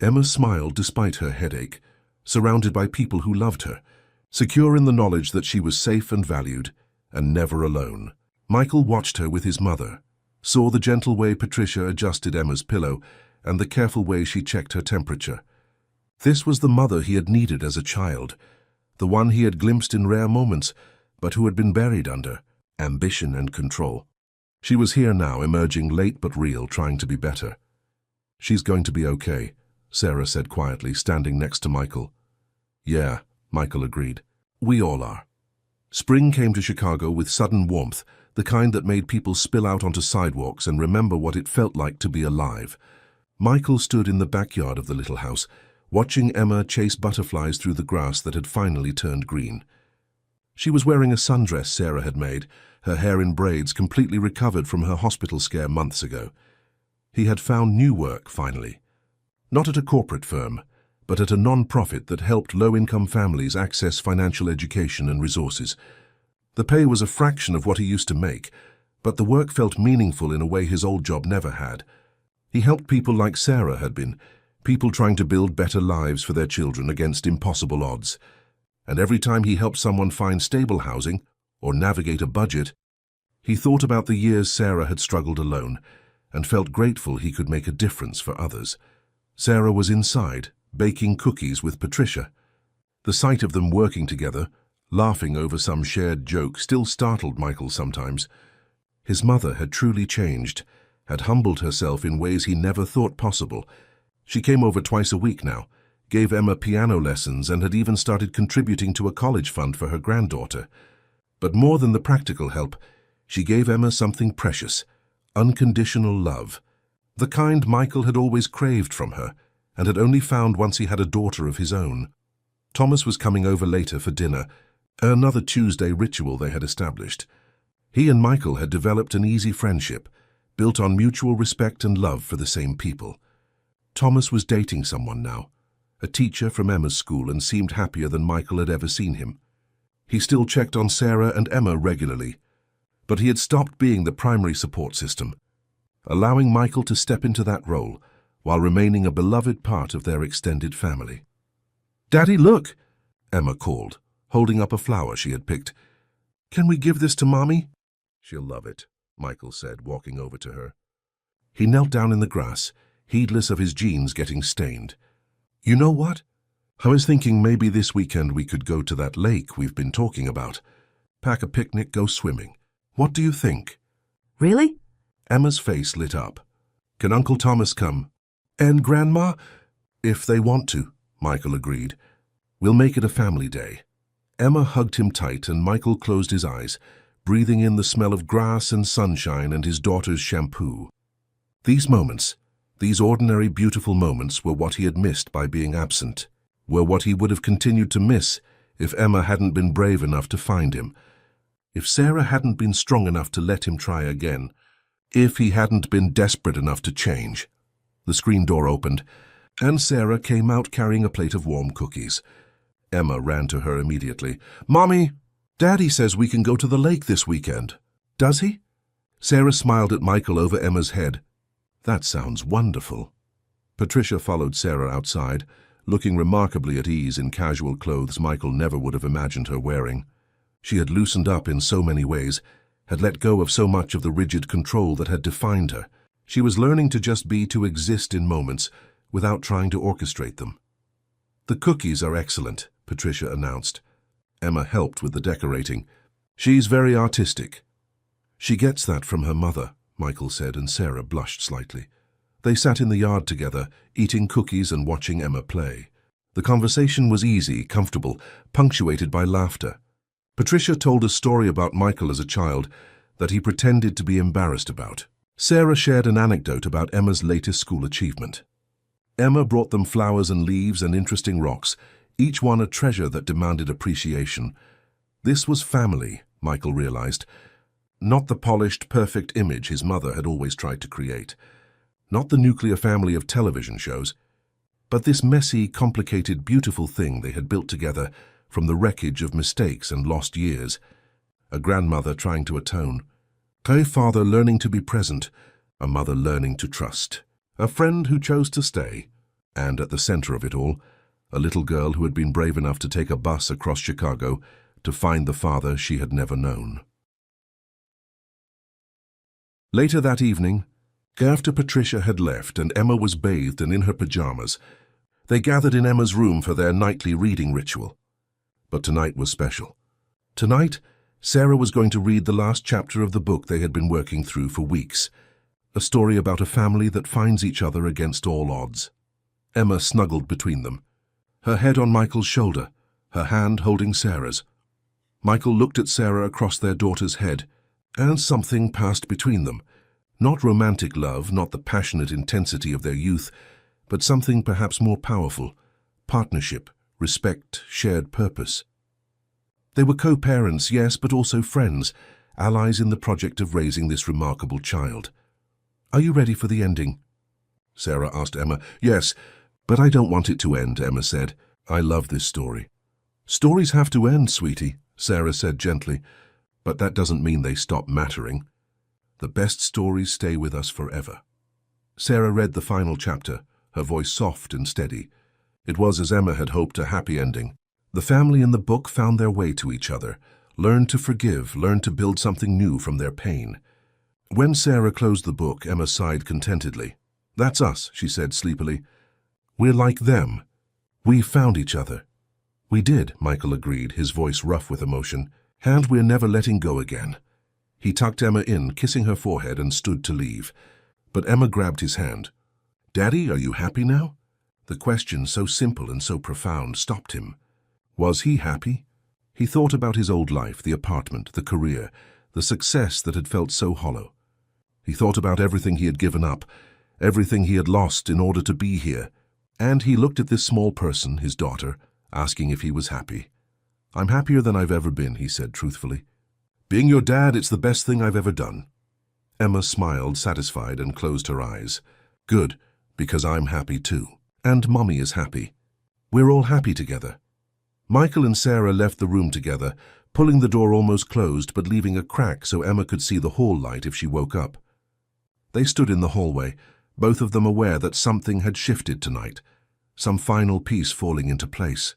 Emma smiled despite her headache, surrounded by people who loved her, secure in the knowledge that she was safe and valued, and never alone. Michael watched her with his mother, saw the gentle way Patricia adjusted Emma's pillow and the careful way she checked her temperature. This was the mother he had needed as a child, the one he had glimpsed in rare moments, but who had been buried under ambition and control. She was here now, emerging late but real, trying to be better. She's going to be okay, Sarah said quietly, standing next to Michael. Yeah, Michael agreed. We all are. Spring came to Chicago with sudden warmth, the kind that made people spill out onto sidewalks and remember what it felt like to be alive. Michael stood in the backyard of the little house, watching Emma chase butterflies through the grass that had finally turned green. She was wearing a sundress Sarah had made, her hair in braids, completely recovered from her hospital scare months ago. He had found new work, finally. Not at a corporate firm, but at a non-profit that helped low-income families access financial education and resources. The pay was a fraction of what he used to make, but the work felt meaningful in a way his old job never had. He helped people like Sarah had been, people trying to build better lives for their children against impossible odds. And every time he helped someone find stable housing or navigate a budget, he thought about the years Sarah had struggled alone and felt grateful he could make a difference for others. Sarah was inside, baking cookies with Patricia. The sight of them working together, Laughing over some shared joke still startled Michael sometimes. His mother had truly changed, had humbled herself in ways he never thought possible. She came over twice a week now, gave Emma piano lessons, and had even started contributing to a college fund for her granddaughter. But more than the practical help, she gave Emma something precious, unconditional love, the kind Michael had always craved from her, and had only found once he had a daughter of his own. Thomas was coming over later for dinner, another Tuesday ritual they had established. He and Michael had developed an easy friendship, built on mutual respect and love for the same people. Thomas was dating someone now, a teacher from Emma's school, and seemed happier than Michael had ever seen him. He still checked on Sarah and Emma regularly, but he had stopped being the primary support system, allowing Michael to step into that role while remaining a beloved part of their extended family. "Daddy, look!" Emma called, holding up a flower she had picked. "Can we give this to Mommy?" "She'll love it," Michael said, walking over to her. He knelt down in the grass, heedless of his jeans getting stained. "You know what? I was thinking maybe this weekend we could go to that lake we've been talking about. Pack a picnic, go swimming. What do you think?" Really? Emma's face lit up. "Can Uncle Thomas come?" "And Grandma?" "If they want to," Michael agreed. "We'll make it a family day." Emma hugged him tight and Michael closed his eyes, breathing in the smell of grass and sunshine and his daughter's shampoo. These moments, these ordinary beautiful moments, were what he had missed by being absent, were what he would have continued to miss if Emma hadn't been brave enough to find him, if Sarah hadn't been strong enough to let him try again, if he hadn't been desperate enough to change. The screen door opened, and Sarah came out carrying a plate of warm cookies. Emma ran to her immediately. "Mommy, Daddy says we can go to the lake this weekend." "Does he?" Sarah smiled at Michael over Emma's head. "That sounds wonderful." Patricia followed Sarah outside, looking remarkably at ease in casual clothes Michael never would have imagined her wearing. She had loosened up in so many ways, had let go of so much of the rigid control that had defined her. She was learning to just be, to exist in moments, without trying to orchestrate them. "The cookies are excellent," Patricia announced. Emma helped with the decorating. "She's very artistic." "She gets that from her mother," Michael said, and Sarah blushed slightly. They sat in the yard together, eating cookies and watching Emma play. The conversation was easy, comfortable, punctuated by laughter. Patricia told a story about Michael as a child that he pretended to be embarrassed about. Sarah shared an anecdote about Emma's latest school achievement. Emma brought them flowers and leaves and interesting rocks, each one a treasure that demanded appreciation. This was family, Michael realized. Not the polished, perfect image his mother had always tried to create. Not the nuclear family of television shows. But this messy, complicated, beautiful thing they had built together from the wreckage of mistakes and lost years. A grandmother trying to atone. A father learning to be present. A mother learning to trust. A friend who chose to stay. And at the center of it all, a little girl who had been brave enough to take a bus across Chicago to find the father she had never known. Later that evening, after Patricia had left and Emma was bathed and in her pajamas, they gathered in Emma's room for their nightly reading ritual. But tonight was special. Tonight, Sarah was going to read the last chapter of the book they had been working through for weeks, a story about a family that finds each other against all odds. Emma snuggled between them, her head on Michael's shoulder, her hand holding Sarah's. Michael looked at Sarah across their daughter's head, and something passed between them. Not romantic love, not the passionate intensity of their youth, but something perhaps more powerful: partnership, respect, shared purpose. They were co-parents, yes, but also friends, allies in the project of raising this remarkable child. "Are you ready for the ending?" Sarah asked Emma. "Yes, but I don't want it to end," Emma said. "I love this story." "Stories have to end, sweetie," Sarah said gently, "but that doesn't mean they stop mattering. The best stories stay with us forever." Sarah read the final chapter, her voice soft and steady. It was, as Emma had hoped, a happy ending. The family in the book found their way to each other, learned to forgive, learned to build something new from their pain. When Sarah closed the book, Emma sighed contentedly. "That's us," she said sleepily. "We're like them. We found each other. We did, Michael agreed, his voice rough with emotion. And we're never letting go again. He tucked Emma in, kissing her forehead, and stood to leave. But Emma grabbed his hand. Daddy, are you happy now? The question, so simple and so profound, stopped him. Was he happy? He thought about his old life, the apartment, the career, the success that had felt so hollow. He thought about everything he had given up, everything he had lost in order to be here. And he looked at this small person, his daughter, asking if he was happy. I'm happier than I've ever been, he said truthfully. Being your dad, it's the best thing I've ever done. Emma smiled, satisfied, and closed her eyes. Good, because I'm happy too. And Mommy is happy. We're all happy together. Michael and Sarah left the room together, pulling the door almost closed but leaving a crack so Emma could see the hall light if she woke up. They stood in the hallway, both of them aware that something had shifted tonight, some final piece falling into place.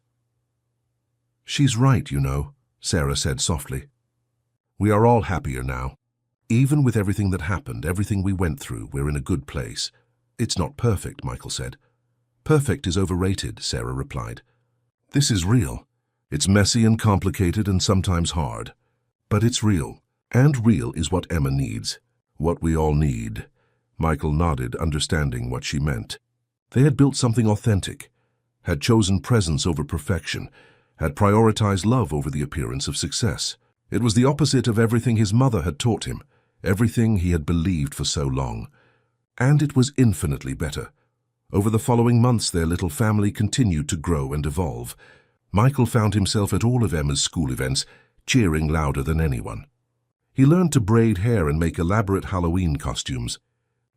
She's right, you know, Sarah said softly. We are all happier now. Even with everything that happened, everything we went through, we're in a good place. It's not perfect, Michael said. Perfect is overrated, Sarah replied. This is real. It's messy and complicated and sometimes hard. But it's real. And real is what Emma needs. What we all need. Michael nodded, understanding what she meant. They had built something authentic, had chosen presence over perfection, had prioritized love over the appearance of success. It was the opposite of everything his mother had taught him, everything he had believed for so long. And it was infinitely better. Over the following months, their little family continued to grow and evolve. Michael found himself at all of Emma's school events, cheering louder than anyone. He learned to braid hair and make elaborate Halloween costumes.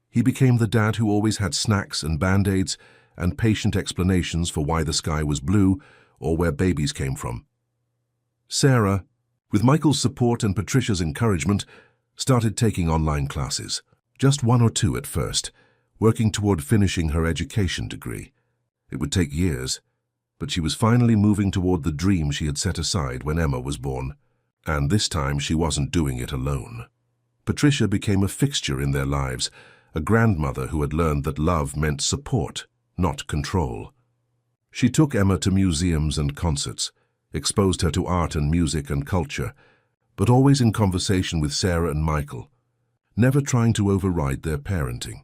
He became the dad who always had snacks and Band-Aids and patient explanations for why the sky was blue or where babies came from. Sarah, with Michael's support and Patricia's encouragement, started taking online classes. Just 1 or 2 at first, working toward finishing her education degree. It would take years, but she was finally moving toward the dream she had set aside when Emma was born. And this time she wasn't doing it alone. Patricia became a fixture in their lives, a grandmother who had learned that love meant support, not control. She took Emma to museums and concerts, exposed her to art and music and culture, but always in conversation with Sarah and Michael, never trying to override their parenting.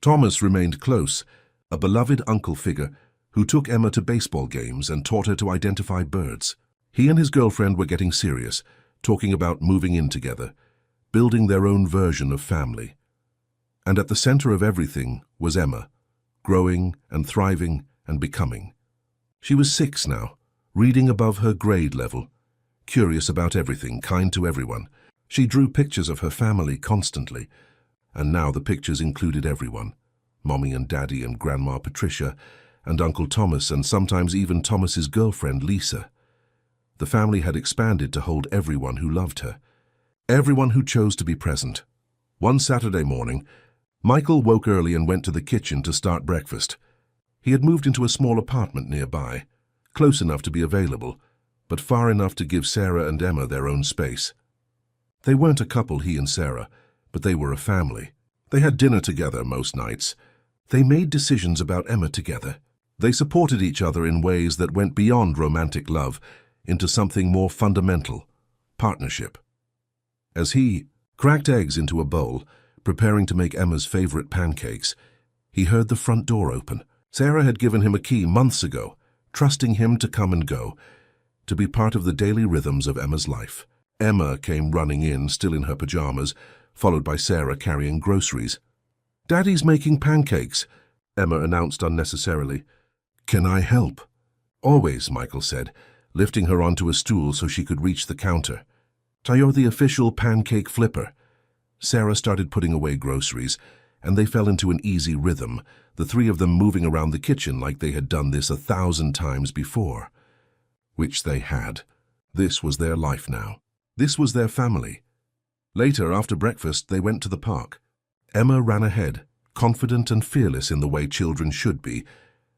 Thomas remained close, a beloved uncle figure who took Emma to baseball games and taught her to identify birds. He and his girlfriend were getting serious, talking about moving in together, building their own version of family. And at the center of everything was Emma, growing and thriving and becoming. She was 6 now, reading above her grade level, curious about everything, kind to everyone. She drew pictures of her family constantly, and now the pictures included everyone, Mommy and Daddy and Grandma Patricia, and Uncle Thomas, and sometimes even Thomas's girlfriend Lisa. The family had expanded to hold everyone who loved her, everyone who chose to be present. One Saturday morning, Michael woke early and went to the kitchen to start breakfast. He had moved into a small apartment nearby, close enough to be available, but far enough to give Sarah and Emma their own space. They weren't a couple, he and Sarah, but they were a family. They had dinner together most nights. They made decisions about Emma together. They supported each other in ways that went beyond romantic love into something more fundamental, partnership. As he cracked eggs into a bowl, preparing to make Emma's favorite pancakes, he heard the front door open. Sarah had given him a key months ago, trusting him to come and go, to be part of the daily rhythms of Emma's life. Emma came running in, still in her pajamas, followed by Sarah carrying groceries. "Daddy's making pancakes," Emma announced unnecessarily. "Can I help?" "Always," Michael said, lifting her onto a stool so she could reach the counter. "You're the official pancake flipper." Sarah started putting away groceries, and they fell into an easy rhythm, the 3 of them moving around the kitchen like they had done this 1,000 times before. Which they had. This was their life now. This was their family. Later, after breakfast, they went to the park. Emma ran ahead, confident and fearless in the way children should be,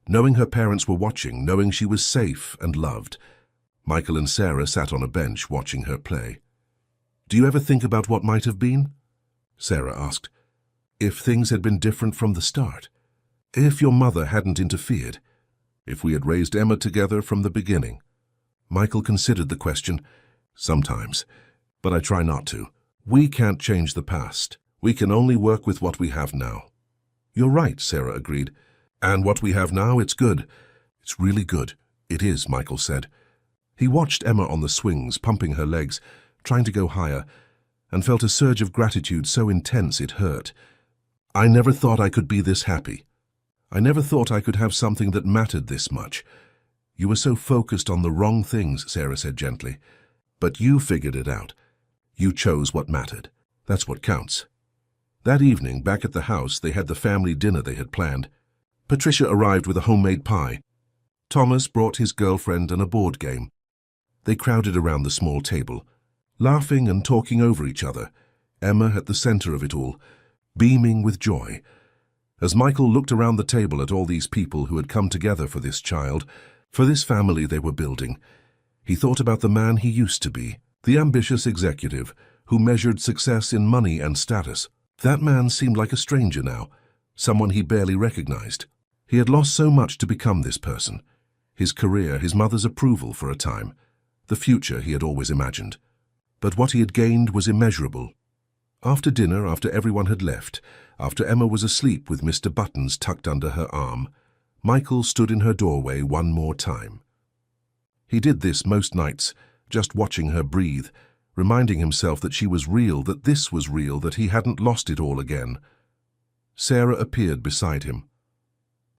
knowing her parents were watching, knowing she was safe and loved. Michael and Sarah sat on a bench watching her play. "Do you ever think about what might have been?" Sarah asked. "If things had been different from the start? If your mother hadn't interfered? If we had raised Emma together from the beginning?" Michael considered the question. Sometimes, but I try not to. We can't change the past. We can only work with what we have now. You're right, Sarah agreed. And what we have now, it's good. It's really good. It is, Michael said. He watched Emma on the swings, pumping her legs, trying to go higher, and felt a surge of gratitude so intense it hurt. I never thought I could be this happy. I never thought I could have something that mattered this much. You were so focused on the wrong things, Sarah said gently. But you figured it out. You chose what mattered. That's what counts. That evening, back at the house, they had the family dinner they had planned. Patricia arrived with a homemade pie. Thomas brought his girlfriend and a board game. They crowded around the small table, laughing and talking over each other, Emma at the center of it all, beaming with joy. As Michael looked around the table at all these people who had come together for this child, for this family they were building, he thought about the man he used to be, the ambitious executive who measured success in money and status. That man seemed like a stranger now, someone he barely recognized. He had lost so much to become this person. His career, his mother's approval for a time, the future he had always imagined. But what he had gained was immeasurable. After dinner, after everyone had left, after Emma was asleep with Mr. Buttons tucked under her arm, Michael stood in her doorway one more time. He did this most nights, just watching her breathe, reminding himself that she was real, that this was real, that he hadn't lost it all again. Sarah appeared beside him.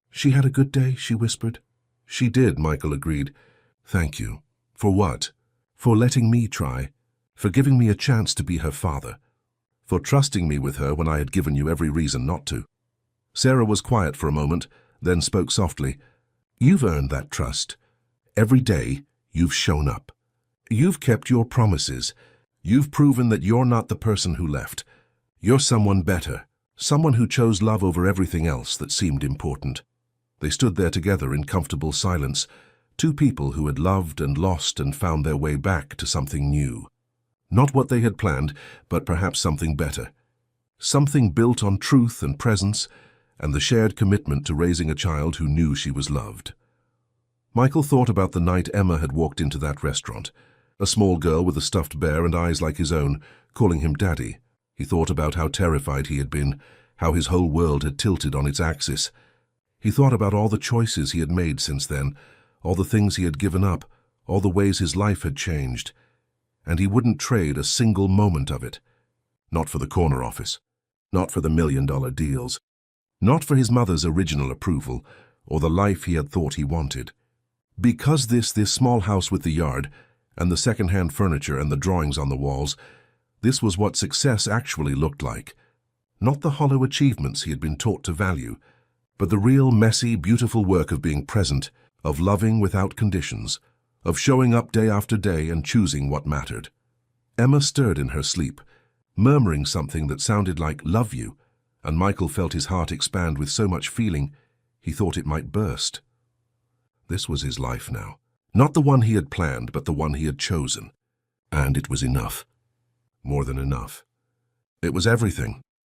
"She had a good day," she whispered. "She did," Michael agreed. "Thank you." "For what?" "For letting me try. For giving me a chance to be her father. For trusting me with her when I had given you every reason not to." Sarah was quiet for a moment, then spoke softly. "You've earned that trust. Every day, you've shown up. You've kept your promises. You've proven that you're not the person who left. You're someone better, someone who chose love over everything else that seemed important." They stood there together in comfortable silence, two people who had loved and lost and found their way back to something new. Not what they had planned, but perhaps something better. Something built on truth and presence, and the shared commitment to raising a child who knew she was loved. Michael thought about the night Emma had walked into that restaurant, a small girl with a stuffed bear and eyes like his own, calling him Daddy. He thought about how terrified he had been, how his whole world had tilted on its axis. He thought about all the choices he had made since then, all the things he had given up, all the ways his life had changed. And he wouldn't trade a single moment of it. Not for the corner office, not for the $1,000,000 deals, not for his mother's original approval, or the life he had thought he wanted. Because this small house with the yard, and the second-hand furniture and the drawings on the walls, this was what success actually looked like. Not the hollow achievements he had been taught to value, but the real, messy, beautiful work of being present, of loving without conditions, of showing up day after day and choosing what mattered. Emma stirred in her sleep, murmuring something that sounded like "love you," and Michael felt his heart expand with so much feeling he thought it might burst. This was his life now. Not the one he had planned, but the one he had chosen. And it was enough. More than enough. It was everything.